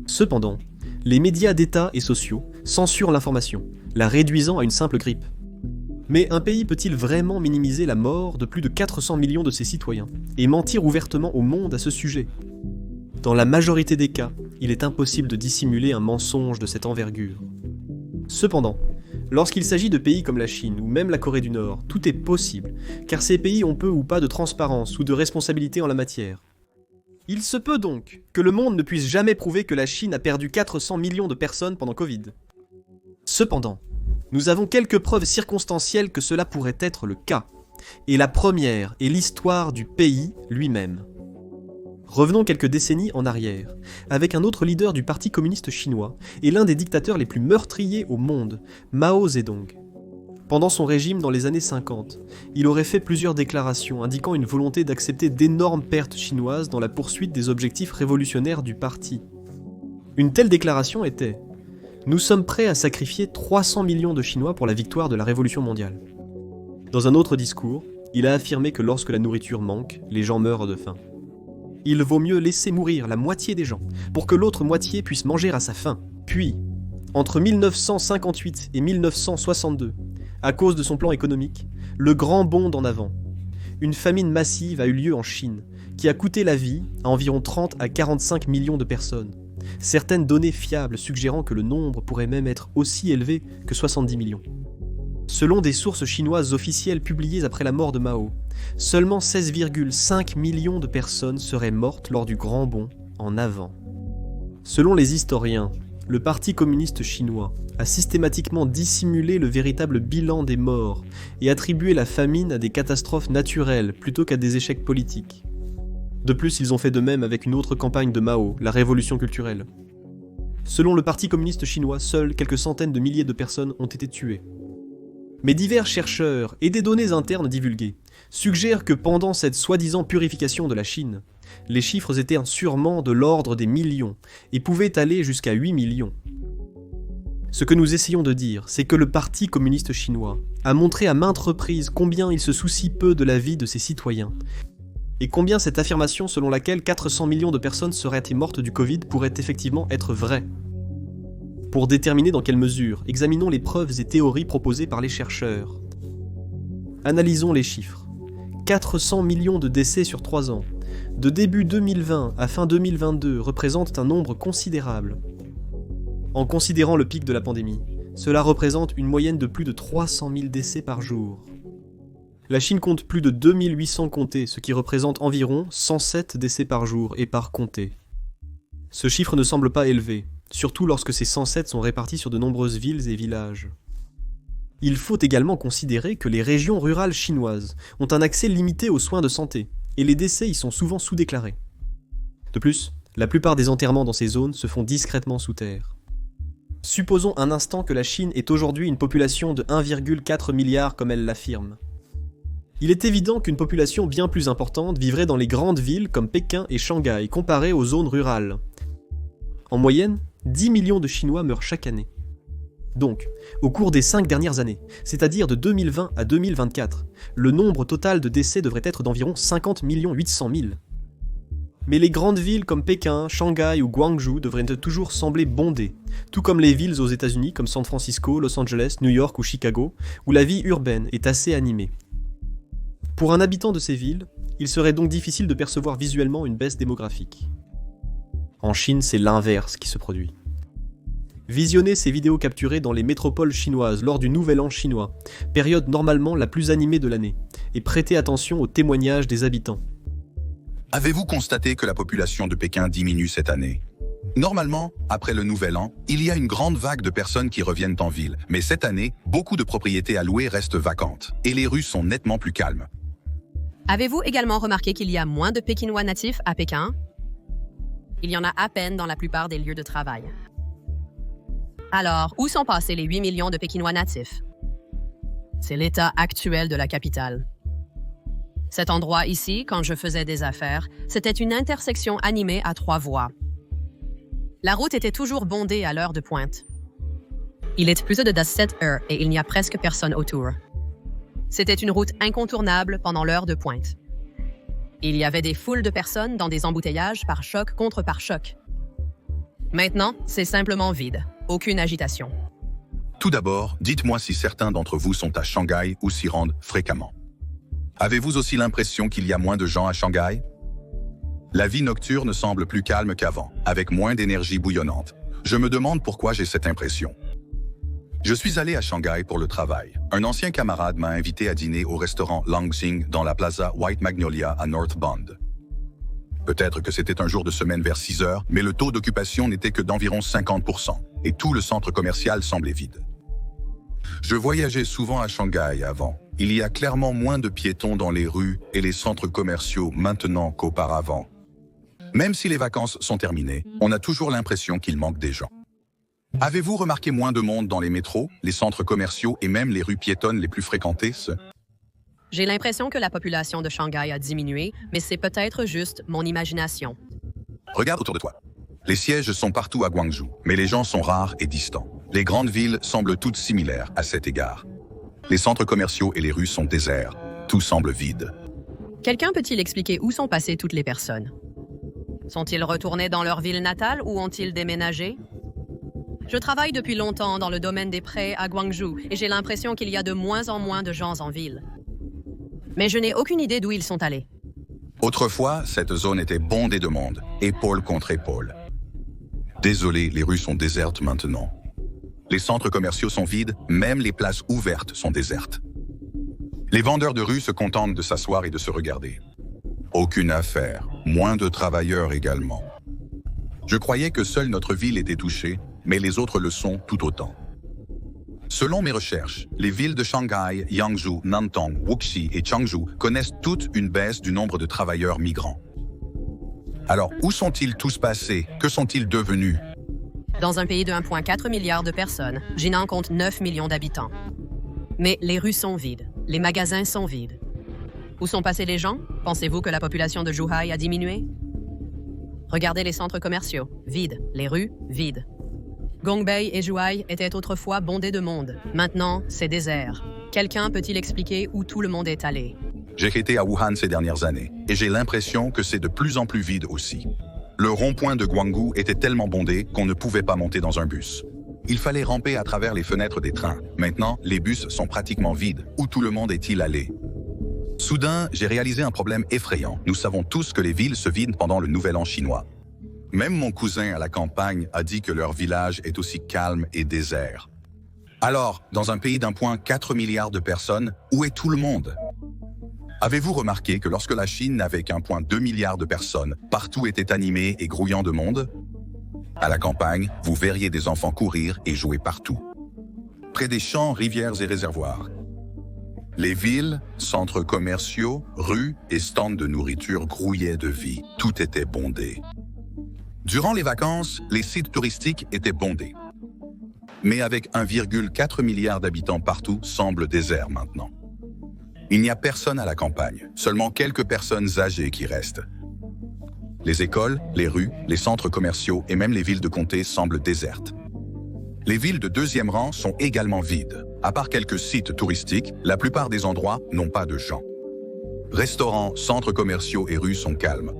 Cependant, les médias d'État et sociaux censurent l'information, la réduisant à une simple grippe. Mais un pays peut-il vraiment minimiser la mort de plus de 400 millions de ses citoyens et mentir ouvertement au monde à ce sujet? Dans la majorité des cas, il est impossible de dissimuler un mensonge de cette envergure. Cependant, lorsqu'il s'agit de pays comme la Chine ou même la Corée du Nord, tout est possible, car ces pays ont peu ou pas de transparence ou de responsabilité en la matière. Il se peut donc que le monde ne puisse jamais prouver que la Chine a perdu 400 millions de personnes pendant Covid. Cependant, nous avons quelques preuves circonstancielles que cela pourrait être le cas, et la première est l'histoire du pays lui-même. Revenons quelques décennies en arrière, avec un autre leader du Parti communiste chinois et l'un des dictateurs les plus meurtriers au monde, Mao Zedong. Pendant son régime dans les années 50, il aurait fait plusieurs déclarations indiquant une volonté d'accepter d'énormes pertes chinoises dans la poursuite des objectifs révolutionnaires du parti. Une telle déclaration était « Nous sommes prêts à sacrifier 300 millions de Chinois pour la victoire de la révolution mondiale ». Dans un autre discours, il a affirmé que lorsque la nourriture manque, les gens meurent de faim. Il vaut mieux laisser mourir la moitié des gens pour que l'autre moitié puisse manger à sa faim. Puis, entre 1958 et 1962, à cause de son plan économique, le grand bond en avant. Une famine massive a eu lieu en Chine, qui a coûté la vie à environ 30 à 45 millions de personnes. Certaines données fiables suggérant que le nombre pourrait même être aussi élevé que 70 millions. Selon des sources chinoises officielles publiées après la mort de Mao, seulement 16,5 millions de personnes seraient mortes lors du grand bond en avant. Selon les historiens, le Parti communiste chinois a systématiquement dissimulé le véritable bilan des morts et attribué la famine à des catastrophes naturelles plutôt qu'à des échecs politiques. De plus, ils ont fait de même avec une autre campagne de Mao, la révolution culturelle. Selon le Parti communiste chinois, seules quelques centaines de milliers de personnes ont été tuées. Mais divers chercheurs et des données internes divulguées suggèrent que pendant cette soi-disant purification de la Chine, les chiffres étaient sûrement de l'ordre des millions et pouvaient aller jusqu'à 8 millions. Ce que nous essayons de dire, c'est que le Parti communiste chinois a montré à maintes reprises combien il se soucie peu de la vie de ses citoyens, et combien cette affirmation selon laquelle 400 millions de personnes seraient mortes du Covid pourrait effectivement être vraie. Pour déterminer dans quelle mesure, examinons les preuves et théories proposées par les chercheurs. Analysons les chiffres. 400 millions de décès sur 3 ans, de début 2020 à fin 2022, représentent un nombre considérable. En considérant le pic de la pandémie, cela représente une moyenne de plus de 300 000 décès par jour. La Chine compte plus de 2800 comtés, ce qui représente environ 107 décès par jour et par comté. Ce chiffre ne semble pas élevé, surtout lorsque ces 107 sont répartis sur de nombreuses villes et villages. Il faut également considérer que les régions rurales chinoises ont un accès limité aux soins de santé, et les décès y sont souvent sous-déclarés. De plus, la plupart des enterrements dans ces zones se font discrètement sous terre. Supposons un instant que la Chine ait aujourd'hui une population de 1,4 milliard comme elle l'affirme. Il est évident qu'une population bien plus importante vivrait dans les grandes villes comme Pékin et Shanghai comparée aux zones rurales. En moyenne, 10 millions de Chinois meurent chaque année. Donc, au cours des 5 dernières années, c'est-à-dire de 2020 à 2024, le nombre total de décès devrait être d'environ 50 800 000. Mais les grandes villes comme Pékin, Shanghai ou Guangzhou devraient toujours sembler bondées, tout comme les villes aux États-Unis comme San Francisco, Los Angeles, New York ou Chicago, où la vie urbaine est assez animée. Pour un habitant de ces villes, il serait donc difficile de percevoir visuellement une baisse démographique. En Chine, c'est l'inverse qui se produit. Visionnez ces vidéos capturées dans les métropoles chinoises lors du Nouvel An chinois, période normalement la plus animée de l'année, et prêtez attention aux témoignages des habitants. Avez-vous constaté que la population de Pékin diminue cette année? Normalement, après le Nouvel An, il y a une grande vague de personnes qui reviennent en ville, mais cette année, beaucoup de propriétés à louer restent vacantes, et les rues sont nettement plus calmes. Avez-vous également remarqué qu'il y a moins de Pékinois natifs à Pékin? Il y en a à peine dans la plupart des lieux de travail. Alors, où sont passés les 8 millions de Pékinois natifs? C'est l'état actuel de la capitale. Cet endroit ici, quand je faisais des affaires, c'était une intersection animée à 3 voies. La route était toujours bondée à l'heure de pointe. Il est plus de 7 heures et il n'y a presque personne autour. C'était une route incontournable pendant l'heure de pointe. Il y avait des foules de personnes dans des embouteillages par choc contre par choc. Maintenant, c'est simplement vide. Aucune agitation. Tout d'abord, dites-moi si certains d'entre vous sont à Shanghai ou s'y rendent fréquemment. Avez-vous aussi l'impression qu'il y a moins de gens à Shanghai? La vie nocturne semble plus calme qu'avant, avec moins d'énergie bouillonnante. Je me demande pourquoi j'ai cette impression. Je suis allé à Shanghai pour le travail. Un ancien camarade m'a invité à dîner au restaurant Langxing dans la plaza White Magnolia à North Bund. Peut-être que c'était un jour de semaine vers 6 heures, mais le taux d'occupation n'était que d'environ 50%, et tout le centre commercial semblait vide. Je voyageais souvent à Shanghai avant. Il y a clairement moins de piétons dans les rues et les centres commerciaux maintenant qu'auparavant. Même si les vacances sont terminées, on a toujours l'impression qu'il manque des gens. Avez-vous remarqué moins de monde dans les métros, les centres commerciaux et même les rues piétonnes les plus fréquentées? J'ai l'impression que la population de Shanghai a diminué, mais c'est peut-être juste mon imagination. Regarde autour de toi. Les sièges sont partout à Guangzhou, mais les gens sont rares et distants. Les grandes villes semblent toutes similaires à cet égard. Les centres commerciaux et les rues sont déserts. Tout semble vide. Quelqu'un peut-il expliquer où sont passées toutes les personnes? Sont-ils retournés dans leur ville natale ou ont-ils déménagé? Je travaille depuis longtemps dans le domaine des prêts à Guangzhou et j'ai l'impression qu'il y a de moins en moins de gens en ville. Mais je n'ai aucune idée d'où ils sont allés. Autrefois, cette zone était bondée de monde, épaule contre épaule. Désolé, les rues sont désertes maintenant. Les centres commerciaux sont vides, même les places ouvertes sont désertes. Les vendeurs de rue se contentent de s'asseoir et de se regarder. Aucune affaire, moins de travailleurs également. Je croyais que seule notre ville était touchée, mais les autres le sont tout autant. Selon mes recherches, les villes de Shanghai, Yangzhou, Nantong, Wuxi et Changzhou connaissent toutes une baisse du nombre de travailleurs migrants. Alors, où sont-ils tous passés? Que sont-ils devenus? Dans un pays de 1,4 milliard de personnes, Jinan compte 9 millions d'habitants. Mais les rues sont vides, les magasins sont vides. Où sont passés les gens? Pensez-vous que la population de Zhuhai a diminué? Regardez les centres commerciaux, vides, les rues, vides. Gongbei et Zhuhai étaient autrefois bondés de monde. Maintenant, c'est désert. Quelqu'un peut-il expliquer où tout le monde est allé? J'ai été à Wuhan ces dernières années, et j'ai l'impression que c'est de plus en plus vide aussi. Le rond-point de Guangzhou était tellement bondé qu'on ne pouvait pas monter dans un bus. Il fallait ramper à travers les fenêtres des trains. Maintenant, les bus sont pratiquement vides. Où tout le monde est-il allé? Soudain, j'ai réalisé un problème effrayant. Nous savons tous que les villes se vident pendant le Nouvel An chinois. Même mon cousin à la campagne a dit que leur village est aussi calme et désert. Alors, dans un pays d'1,4 milliard de personnes, où est tout le monde? Avez-vous remarqué que lorsque la Chine n'avait qu'1,2 milliard de personnes, partout était animé et grouillant de monde? À la campagne, vous verriez des enfants courir et jouer partout. Près des champs, rivières et réservoirs. Les villes, centres commerciaux, rues et stands de nourriture grouillaient de vie. Tout était bondé. Durant les vacances, les sites touristiques étaient bondés. Mais avec 1,4 milliard d'habitants partout, semble désert maintenant. Il n'y a personne à la campagne, seulement quelques personnes âgées qui restent. Les écoles, les rues, les centres commerciaux et même les villes de comté semblent désertes. Les villes de deuxième rang sont également vides. À part quelques sites touristiques, la plupart des endroits n'ont pas de gens. Restaurants, centres commerciaux et rues sont calmes.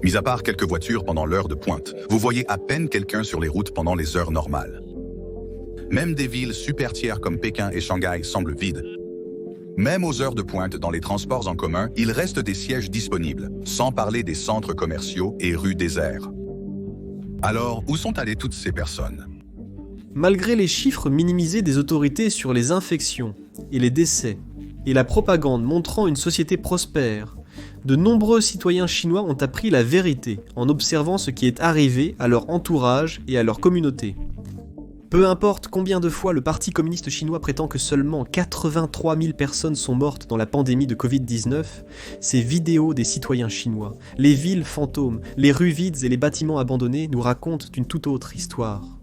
Mis à part quelques voitures pendant l'heure de pointe, vous voyez à peine quelqu'un sur les routes pendant les heures normales. Même des villes super tiers comme Pékin et Shanghai semblent vides. Même aux heures de pointe dans les transports en commun, il reste des sièges disponibles, sans parler des centres commerciaux et rues déserts. Alors, où sont allées toutes ces personnes? Malgré les chiffres minimisés des autorités sur les infections et les décès, et la propagande montrant une société prospère, de nombreux citoyens chinois ont appris la vérité en observant ce qui est arrivé à leur entourage et à leur communauté. Peu importe combien de fois le Parti communiste chinois prétend que seulement 83 000 personnes sont mortes dans la pandémie de Covid-19, ces vidéos des citoyens chinois, les villes fantômes, les rues vides et les bâtiments abandonnés nous racontent une toute autre histoire.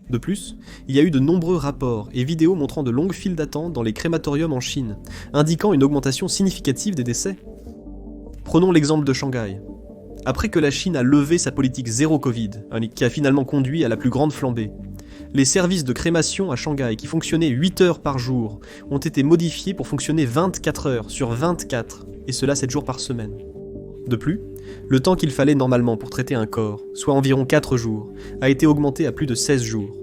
De plus, il y a eu de nombreux rapports et vidéos montrant de longues files d'attente dans les crématoriums en Chine, indiquant une augmentation significative des décès. Prenons l'exemple de Shanghai. Après que la Chine a levé sa politique zéro Covid, qui a finalement conduit à la plus grande flambée, les services de crémation à Shanghai, qui fonctionnaient 8 heures par jour, ont été modifiés pour fonctionner 24 heures sur 24, et cela 7 jours par semaine. De plus, le temps qu'il fallait normalement pour traiter un corps, soit environ 4 jours, a été augmenté à plus de 16 jours.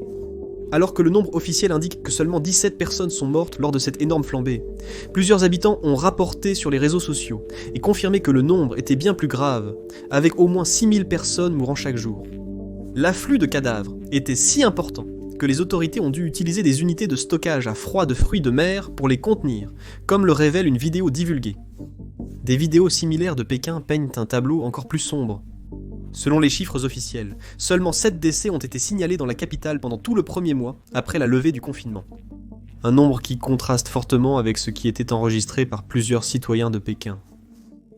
Alors que le nombre officiel indique que seulement 17 personnes sont mortes lors de cette énorme flambée, plusieurs habitants ont rapporté sur les réseaux sociaux et confirmé que le nombre était bien plus grave, avec au moins 6000 personnes mourant chaque jour. L'afflux de cadavres était si important que les autorités ont dû utiliser des unités de stockage à froid de fruits de mer pour les contenir, comme le révèle une vidéo divulguée. Des vidéos similaires de Pékin peignent un tableau encore plus sombre. Selon les chiffres officiels, seulement 7 décès ont été signalés dans la capitale pendant tout le premier mois après la levée du confinement. Un nombre qui contraste fortement avec ce qui était enregistré par plusieurs citoyens de Pékin.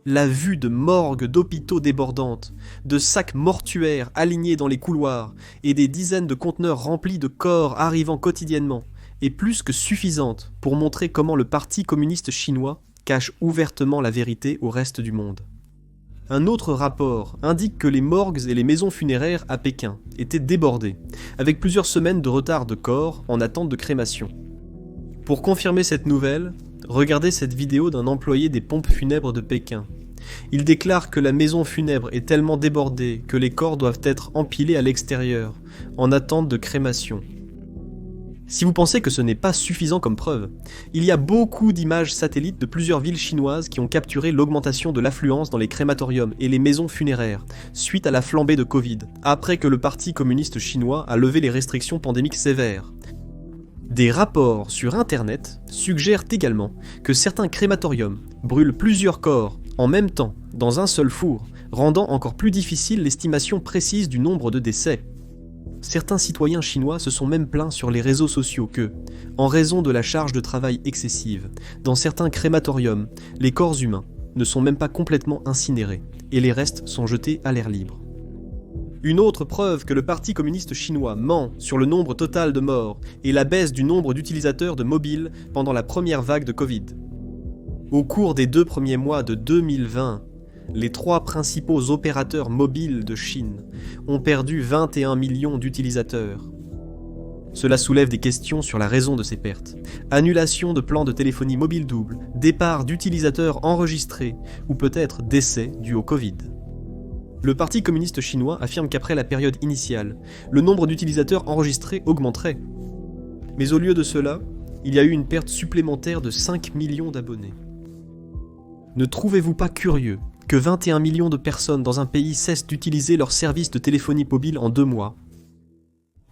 La vue de morgues d'hôpitaux débordantes, de sacs mortuaires alignés dans les couloirs et des dizaines de conteneurs remplis de corps arrivant quotidiennement est plus que suffisante pour montrer comment le Parti communiste chinois cache ouvertement la vérité au reste du monde. Un autre rapport indique que les morgues et les maisons funéraires à Pékin étaient débordées, avec plusieurs semaines de retard de corps en attente de crémation. Pour confirmer cette nouvelle, regardez cette vidéo d'un employé des pompes funèbres de Pékin. Il déclare que la maison funèbre est tellement débordée que les corps doivent être empilés à l'extérieur, en attente de crémation. Si vous pensez que ce n'est pas suffisant comme preuve, il y a beaucoup d'images satellites de plusieurs villes chinoises qui ont capturé l'augmentation de l'affluence dans les crématoriums et les maisons funéraires, suite à la flambée de Covid, après que le Parti communiste chinois a levé les restrictions pandémiques sévères. Des rapports sur Internet suggèrent également que certains crématoriums brûlent plusieurs corps en même temps dans un seul four, rendant encore plus difficile l'estimation précise du nombre de décès. Certains citoyens chinois se sont même plaints sur les réseaux sociaux que, en raison de la charge de travail excessive, dans certains crématoriums, les corps humains ne sont même pas complètement incinérés et les restes sont jetés à l'air libre. Une autre preuve que le Parti communiste chinois ment sur le nombre total de morts est la baisse du nombre d'utilisateurs de mobiles pendant la première vague de Covid. Au cours des 2 premiers mois de 2020, les 3 principaux opérateurs mobiles de Chine ont perdu 21 millions d'utilisateurs. Cela soulève des questions sur la raison de ces pertes. Annulation de plans de téléphonie mobile double, départ d'utilisateurs enregistrés ou peut-être décès dû au Covid. Le Parti communiste chinois affirme qu'après la période initiale, le nombre d'utilisateurs enregistrés augmenterait. Mais au lieu de cela, il y a eu une perte supplémentaire de 5 millions d'abonnés. Ne trouvez-vous pas curieux que 21 millions de personnes dans un pays cessent d'utiliser leurs services de téléphonie mobile en 2 mois?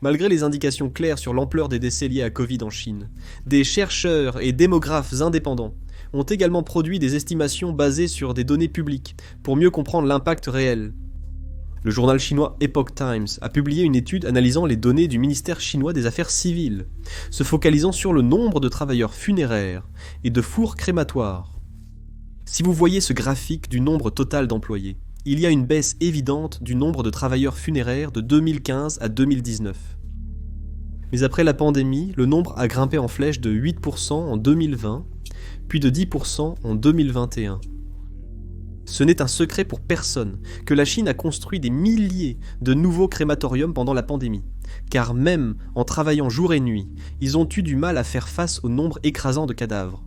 Malgré les indications claires sur l'ampleur des décès liés à Covid en Chine, des chercheurs et démographes indépendants ont également produit des estimations basées sur des données publiques pour mieux comprendre l'impact réel. Le journal chinois Epoch Times a publié une étude analysant les données du ministère chinois des Affaires civiles, se focalisant sur le nombre de travailleurs funéraires et de fours crématoires. Si vous voyez ce graphique du nombre total d'employés, il y a une baisse évidente du nombre de travailleurs funéraires de 2015 à 2019. Mais après la pandémie, le nombre a grimpé en flèche de 8% en 2020, puis de 10% en 2021. Ce n'est un secret pour personne que la Chine a construit des milliers de nouveaux crématoriums pendant la pandémie, car même en travaillant jour et nuit, ils ont eu du mal à faire face au nombre écrasant de cadavres.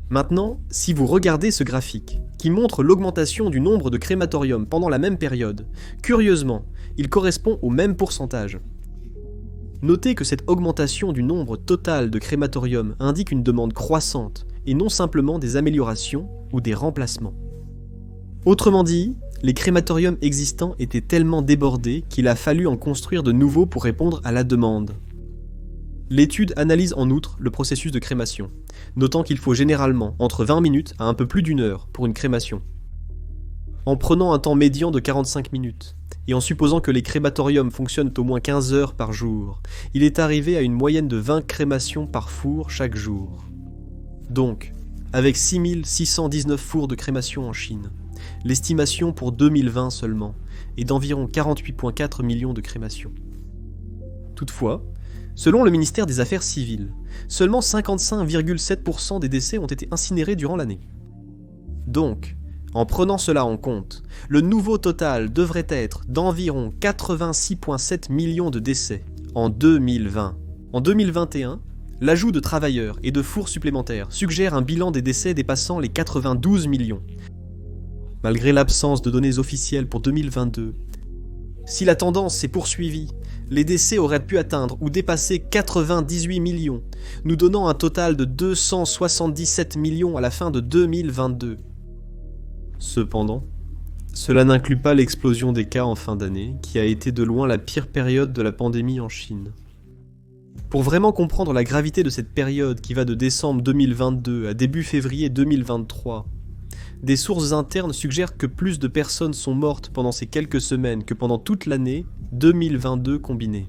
Maintenant, si vous regardez ce graphique, qui montre l'augmentation du nombre de crématoriums pendant la même période, curieusement, il correspond au même pourcentage. Notez que cette augmentation du nombre total de crématoriums indique une demande croissante, et non simplement des améliorations ou des remplacements. Autrement dit, les crématoriums existants étaient tellement débordés qu'il a fallu en construire de nouveaux pour répondre à la demande. L'étude analyse en outre le processus de crémation, notant qu'il faut généralement entre 20 minutes à un peu plus d'1 heure pour une crémation. En prenant un temps médian de 45 minutes, et en supposant que les crématoriums fonctionnent au moins 15 heures par jour, il est arrivé à une moyenne de 20 crémations par four chaque jour. Donc, avec 6619 fours de crémation en Chine, l'estimation pour 2020 seulement est d'environ 48,4 millions de crémations. Toutefois, selon le ministère des Affaires civiles, seulement 55,7% des décès ont été incinérés durant l'année. Donc, en prenant cela en compte, le nouveau total devrait être d'environ 86,7 millions de décès en 2020. En 2021, l'ajout de travailleurs et de fours supplémentaires suggère un bilan des décès dépassant les 92 millions. Malgré l'absence de données officielles pour 2022, si la tendance s'est poursuivie, les décès auraient pu atteindre ou dépasser 98 millions, nous donnant un total de 277 millions à la fin de 2022. Cependant, cela n'inclut pas l'explosion des cas en fin d'année, qui a été de loin la pire période de la pandémie en Chine. Pour vraiment comprendre la gravité de cette période qui va de décembre 2022 à début février 2023, des sources internes suggèrent que plus de personnes sont mortes pendant ces quelques semaines que pendant toute l'année 2022 combinée.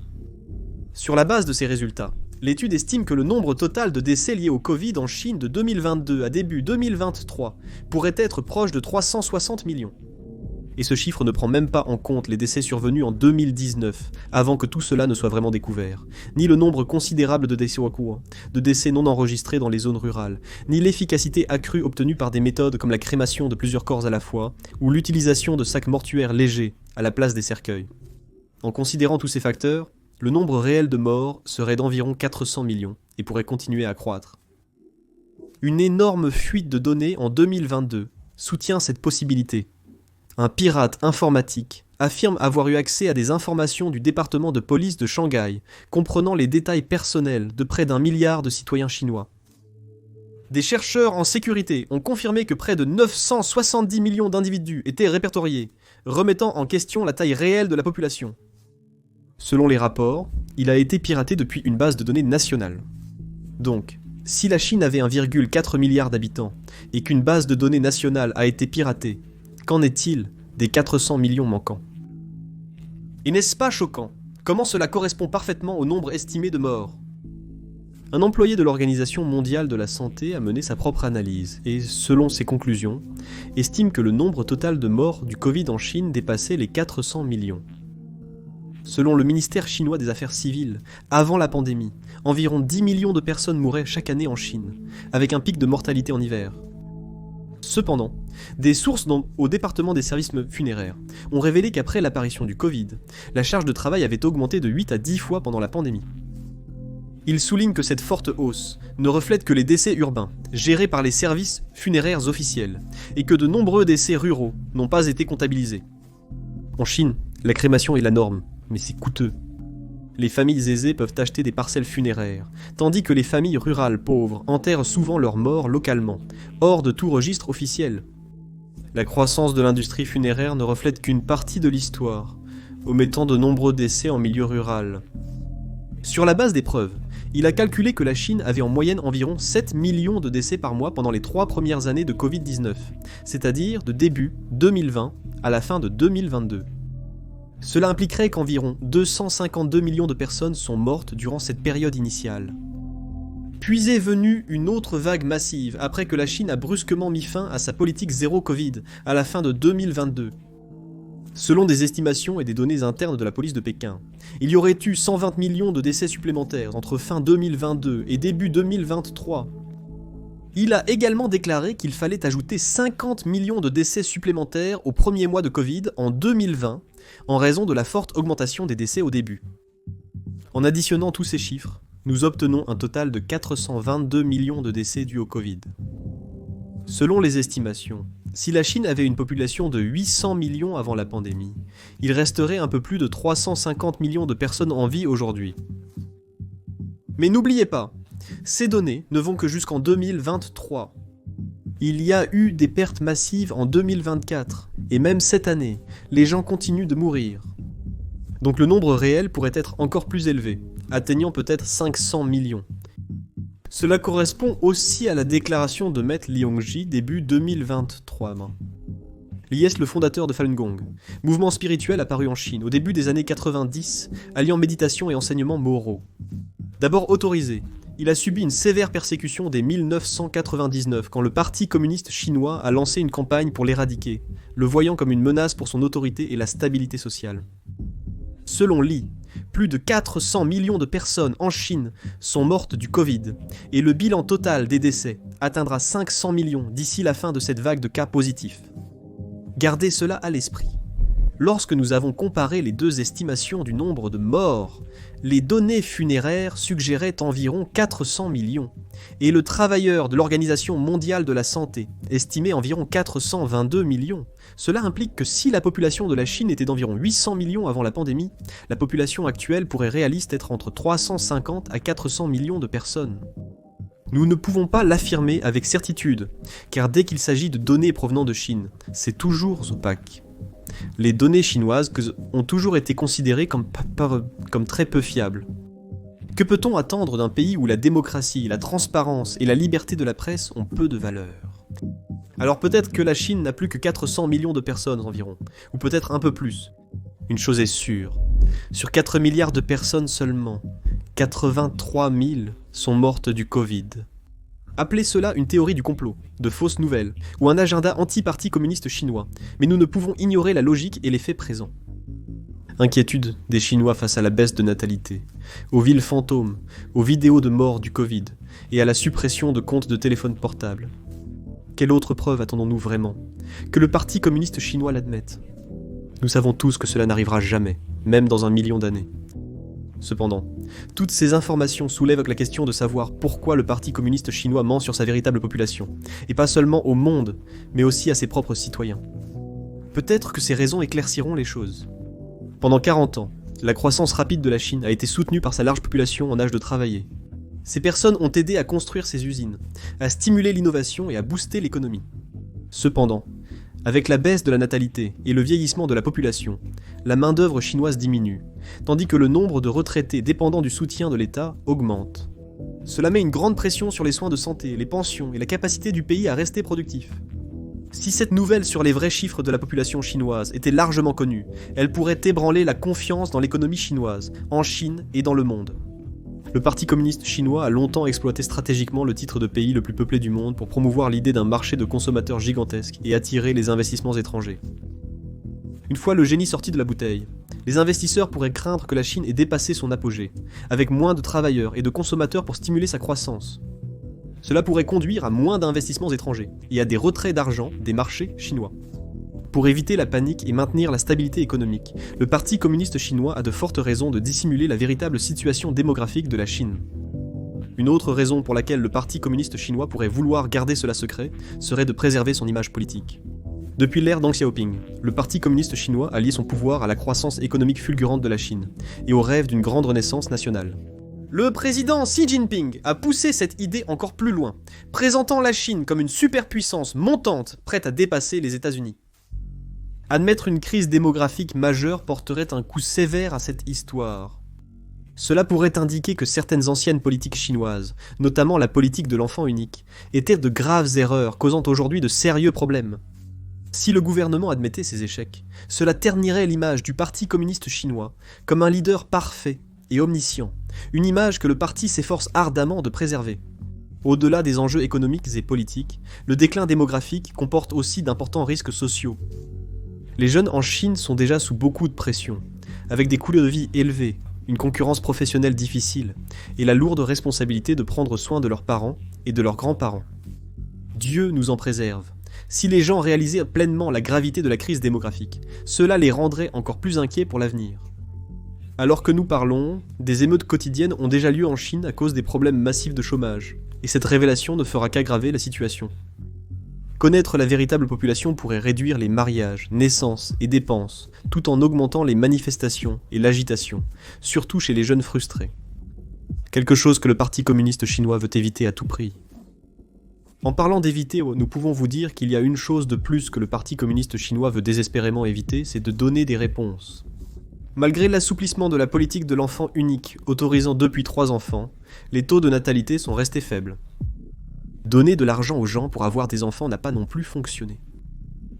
Sur la base de ces résultats, l'étude estime que le nombre total de décès liés au Covid en Chine de 2022 à début 2023 pourrait être proche de 360 millions. Et ce chiffre ne prend même pas en compte les décès survenus en 2019, avant que tout cela ne soit vraiment découvert, ni le nombre considérable de décès au cours, de décès non enregistrés dans les zones rurales, ni l'efficacité accrue obtenue par des méthodes comme la crémation de plusieurs corps à la fois, ou l'utilisation de sacs mortuaires légers à la place des cercueils. En considérant tous ces facteurs, le nombre réel de morts serait d'environ 400 millions, et pourrait continuer à croître. Une énorme fuite de données en 2022 soutient cette possibilité. Un pirate informatique affirme avoir eu accès à des informations du département de police de Shanghai, comprenant les détails personnels de près d'1 milliard de citoyens chinois. Des chercheurs en sécurité ont confirmé que près de 970 millions d'individus étaient répertoriés, remettant en question la taille réelle de la population. Selon les rapports, il a été piraté depuis une base de données nationale. Donc, si la Chine avait 1,4 milliard d'habitants, et qu'une base de données nationale a été piratée, qu'en est-il des 400 millions manquants? Et n'est-ce pas choquant? Comment cela correspond parfaitement au nombre estimé de morts? Un employé de l'Organisation mondiale de la santé a mené sa propre analyse et, selon ses conclusions, estime que le nombre total de morts du Covid en Chine dépassait les 400 millions. Selon le ministère chinois des Affaires civiles, avant la pandémie, environ 10 millions de personnes mouraient chaque année en Chine, avec un pic de mortalité en hiver. Cependant, des sources au département des services funéraires ont révélé qu'après l'apparition du Covid, la charge de travail avait augmenté de 8 à 10 fois pendant la pandémie. Ils soulignent que cette forte hausse ne reflète que les décès urbains, gérés par les services funéraires officiels, et que de nombreux décès ruraux n'ont pas été comptabilisés. En Chine, la crémation est la norme, mais c'est coûteux. Les familles aisées peuvent acheter des parcelles funéraires, tandis que les familles rurales pauvres enterrent souvent leurs morts localement, hors de tout registre officiel. La croissance de l'industrie funéraire ne reflète qu'une partie de l'histoire, omettant de nombreux décès en milieu rural. Sur la base des preuves, il a calculé que la Chine avait en moyenne environ 7 millions de décès par mois pendant les 3 premières années de Covid-19, c'est-à-dire de début 2020 à la fin de 2022. Cela impliquerait qu'environ 252 millions de personnes sont mortes durant cette période initiale. Puis est venue une autre vague massive après que la Chine a brusquement mis fin à sa politique zéro Covid à la fin de 2022. Selon des estimations et des données internes de la police de Pékin, il y aurait eu 120 millions de décès supplémentaires entre fin 2022 et début 2023. Il a également déclaré qu'il fallait ajouter 50 millions de décès supplémentaires au premier mois de Covid en 2020, en raison de la forte augmentation des décès au début. En additionnant tous ces chiffres, nous obtenons un total de 422 millions de décès dus au Covid. Selon les estimations, si la Chine avait une population de 800 millions avant la pandémie, il resterait un peu plus de 350 millions de personnes en vie aujourd'hui. Mais n'oubliez pas, ces données ne vont que jusqu'en 2023. Il y a eu des pertes massives en 2024, et même cette année, les gens continuent de mourir. Donc le nombre réel pourrait être encore plus élevé, atteignant peut-être 500 millions. Cela correspond aussi à la déclaration de Maître Liongji début 2023. Lies, le fondateur de Falun Gong, mouvement spirituel apparu en Chine au début des années 90, alliant méditation et enseignements moraux. D'abord autorisé, il a subi une sévère persécution dès 1999 quand le Parti communiste chinois a lancé une campagne pour l'éradiquer, le voyant comme une menace pour son autorité et la stabilité sociale. Selon Li, plus de 400 millions de personnes en Chine sont mortes du Covid, et le bilan total des décès atteindra 500 millions d'ici la fin de cette vague de cas positifs. Gardez cela à l'esprit. Lorsque nous avons comparé les deux estimations du nombre de morts, les données funéraires suggéraient environ 400 millions, et le travailleur de l'Organisation mondiale de la santé estimait environ 422 millions. Cela implique que si la population de la Chine était d'environ 800 millions avant la pandémie, la population actuelle pourrait réaliste être entre 350 à 400 millions de personnes. Nous ne pouvons pas l'affirmer avec certitude, car dès qu'il s'agit de données provenant de Chine, c'est toujours opaque. Les données chinoises ont toujours été considérées comme très peu fiables. Que peut-on attendre d'un pays où la démocratie, la transparence et la liberté de la presse ont peu de valeur ? Alors peut-être que la Chine n'a plus que 400 millions de personnes environ, ou peut-être un peu plus. Une chose est sûre, sur 4 milliards de personnes seulement, 83 000 sont mortes du Covid. Appelez cela une théorie du complot, de fausses nouvelles, ou un agenda anti-parti communiste chinois, mais nous ne pouvons ignorer la logique et les faits présents. Inquiétude des Chinois face à la baisse de natalité, aux villes fantômes, aux vidéos de mort du Covid, et à la suppression de comptes de téléphone portable. Quelle autre preuve attendons-nous vraiment ? Que le parti communiste chinois l'admette. Nous savons tous que cela n'arrivera jamais, même dans 1 million d'années. Cependant, toutes ces informations soulèvent la question de savoir pourquoi le Parti communiste chinois ment sur sa véritable population, et pas seulement au monde, mais aussi à ses propres citoyens. Peut-être que ces raisons éclairciront les choses. Pendant 40 ans, la croissance rapide de la Chine a été soutenue par sa large population en âge de travailler. Ces personnes ont aidé à construire ces usines, à stimuler l'innovation et à booster l'économie. Cependant, avec la baisse de la natalité et le vieillissement de la population, la main-d'œuvre chinoise diminue, tandis que le nombre de retraités dépendant du soutien de l'État augmente. Cela met une grande pression sur les soins de santé, les pensions et la capacité du pays à rester productif. Si cette nouvelle sur les vrais chiffres de la population chinoise était largement connue, elle pourrait ébranler la confiance dans l'économie chinoise, en Chine et dans le monde. Le Parti communiste chinois a longtemps exploité stratégiquement le titre de pays le plus peuplé du monde pour promouvoir l'idée d'un marché de consommateurs gigantesque et attirer les investissements étrangers. Une fois le génie sorti de la bouteille, les investisseurs pourraient craindre que la Chine ait dépassé son apogée, avec moins de travailleurs et de consommateurs pour stimuler sa croissance. Cela pourrait conduire à moins d'investissements étrangers et à des retraits d'argent des marchés chinois. Pour éviter la panique et maintenir la stabilité économique, le Parti communiste chinois a de fortes raisons de dissimuler la véritable situation démographique de la Chine. Une autre raison pour laquelle le Parti communiste chinois pourrait vouloir garder cela secret serait de préserver son image politique. Depuis l'ère Deng Xiaoping, le Parti communiste chinois a lié son pouvoir à la croissance économique fulgurante de la Chine et au rêve d'une grande renaissance nationale. Le président Xi Jinping a poussé cette idée encore plus loin, présentant la Chine comme une superpuissance montante prête à dépasser les États-Unis. Admettre une crise démographique majeure porterait un coup sévère à cette histoire. Cela pourrait indiquer que certaines anciennes politiques chinoises, notamment la politique de l'enfant unique, étaient de graves erreurs causant aujourd'hui de sérieux problèmes. Si le gouvernement admettait ces échecs, cela ternirait l'image du Parti communiste chinois comme un leader parfait et omniscient, une image que le parti s'efforce ardemment de préserver. Au-delà des enjeux économiques et politiques, le déclin démographique comporte aussi d'importants risques sociaux. Les jeunes en Chine sont déjà sous beaucoup de pression, avec des coûts de vie élevés, une concurrence professionnelle difficile, et la lourde responsabilité de prendre soin de leurs parents et de leurs grands-parents. Dieu nous en préserve. Si les gens réalisaient pleinement la gravité de la crise démographique, cela les rendrait encore plus inquiets pour l'avenir. Alors que nous parlons, des émeutes quotidiennes ont déjà lieu en Chine à cause des problèmes massifs de chômage, et cette révélation ne fera qu'aggraver la situation. Connaître la véritable population pourrait réduire les mariages, naissances et dépenses, tout en augmentant les manifestations et l'agitation, surtout chez les jeunes frustrés. Quelque chose que le Parti communiste chinois veut éviter à tout prix. En parlant d'éviter, nous pouvons vous dire qu'il y a une chose de plus que le Parti communiste chinois veut désespérément éviter, c'est de donner des réponses. Malgré l'assouplissement de la politique de l'enfant unique, autorisant 2 puis 3 enfants, les taux de natalité sont restés faibles. Donner de l'argent aux gens pour avoir des enfants n'a pas non plus fonctionné.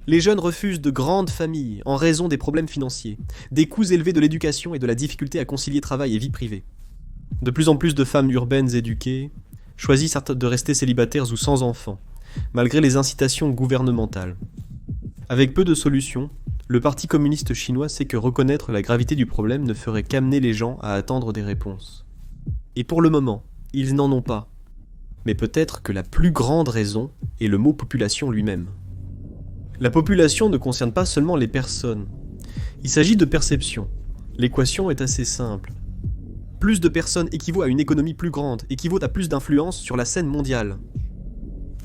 Les jeunes refusent de grandes familles en raison des problèmes financiers, des coûts élevés de l'éducation et de la difficulté à concilier travail et vie privée. De plus en plus de femmes urbaines éduquées choisissent de rester célibataires ou sans enfants, malgré les incitations gouvernementales. Avec peu de solutions, le Parti communiste chinois sait que reconnaître la gravité du problème ne ferait qu'amener les gens à attendre des réponses. Et pour le moment, ils n'en ont pas. Mais peut-être que la plus grande raison est le mot population lui-même. La population ne concerne pas seulement les personnes. Il s'agit de perception. L'équation est assez simple. Plus de personnes équivaut à une économie plus grande, équivaut à plus d'influence sur la scène mondiale.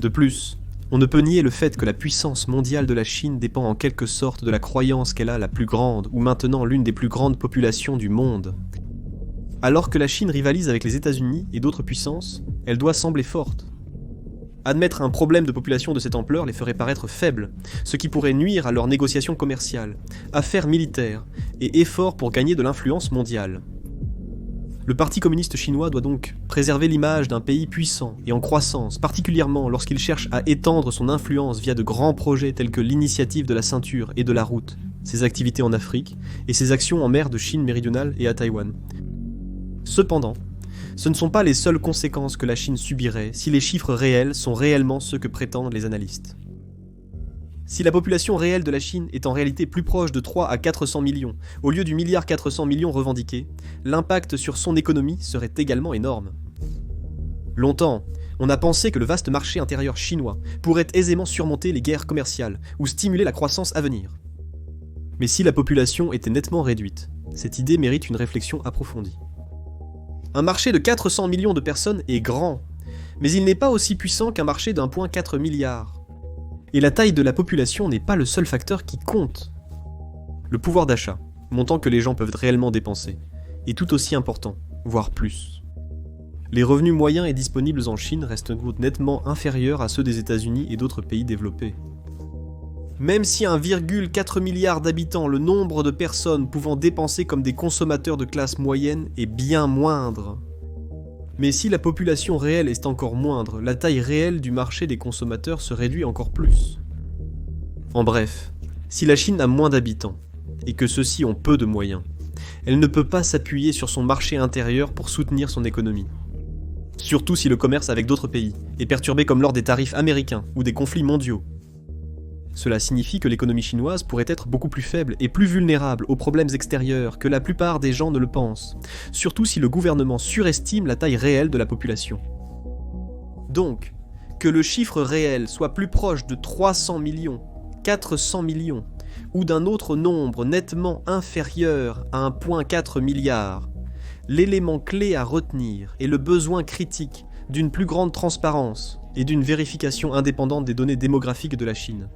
De plus, on ne peut nier le fait que la puissance mondiale de la Chine dépend en quelque sorte de la croyance qu'elle a la plus grande, ou maintenant l'une des plus grandes populations du monde. Alors que la Chine rivalise avec les États-Unis et d'autres puissances, elle doit sembler forte. Admettre un problème de population de cette ampleur les ferait paraître faibles, ce qui pourrait nuire à leurs négociations commerciales, affaires militaires et efforts pour gagner de l'influence mondiale. Le Parti communiste chinois doit donc préserver l'image d'un pays puissant et en croissance, particulièrement lorsqu'il cherche à étendre son influence via de grands projets tels que l'initiative de la ceinture et de la route, ses activités en Afrique et ses actions en mer de Chine méridionale et à Taïwan. Cependant, ce ne sont pas les seules conséquences que la Chine subirait si les chiffres réels sont réellement ceux que prétendent les analystes. Si la population réelle de la Chine est en réalité plus proche de 3 à 400 millions, au lieu du 1,4 milliard revendiqué, l'impact sur son économie serait également énorme. Longtemps, on a pensé que le vaste marché intérieur chinois pourrait aisément surmonter les guerres commerciales ou stimuler la croissance à venir. Mais si la population était nettement réduite, cette idée mérite une réflexion approfondie. Un marché de 400 millions de personnes est grand, mais il n'est pas aussi puissant qu'un marché d'1,4 milliard. Et la taille de la population n'est pas le seul facteur qui compte. Le pouvoir d'achat, montant que les gens peuvent réellement dépenser, est tout aussi important, voire plus. Les revenus moyens et disponibles en Chine restent nettement inférieurs à ceux des États-Unis et d'autres pays développés. Même si 1,4 milliard d'habitants, le nombre de personnes pouvant dépenser comme des consommateurs de classe moyenne est bien moindre. Mais si la population réelle est encore moindre, la taille réelle du marché des consommateurs se réduit encore plus. En bref, si la Chine a moins d'habitants, et que ceux-ci ont peu de moyens, elle ne peut pas s'appuyer sur son marché intérieur pour soutenir son économie. Surtout si le commerce avec d'autres pays est perturbé comme lors des tarifs américains ou des conflits mondiaux. Cela signifie que l'économie chinoise pourrait être beaucoup plus faible et plus vulnérable aux problèmes extérieurs que la plupart des gens ne le pensent, surtout si le gouvernement surestime la taille réelle de la population. Donc, que le chiffre réel soit plus proche de 300 millions, 400 millions, ou d'un autre nombre nettement inférieur à 1,4 milliard, l'élément clé à retenir est le besoin critique d'une plus grande transparence et d'une vérification indépendante des données démographiques de la Chine.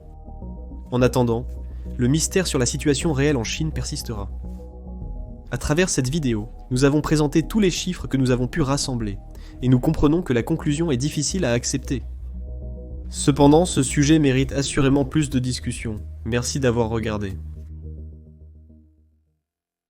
En attendant, le mystère sur la situation réelle en Chine persistera. À travers cette vidéo, nous avons présenté tous les chiffres que nous avons pu rassembler, et nous comprenons que la conclusion est difficile à accepter. Cependant, ce sujet mérite assurément plus de discussion. Merci d'avoir regardé.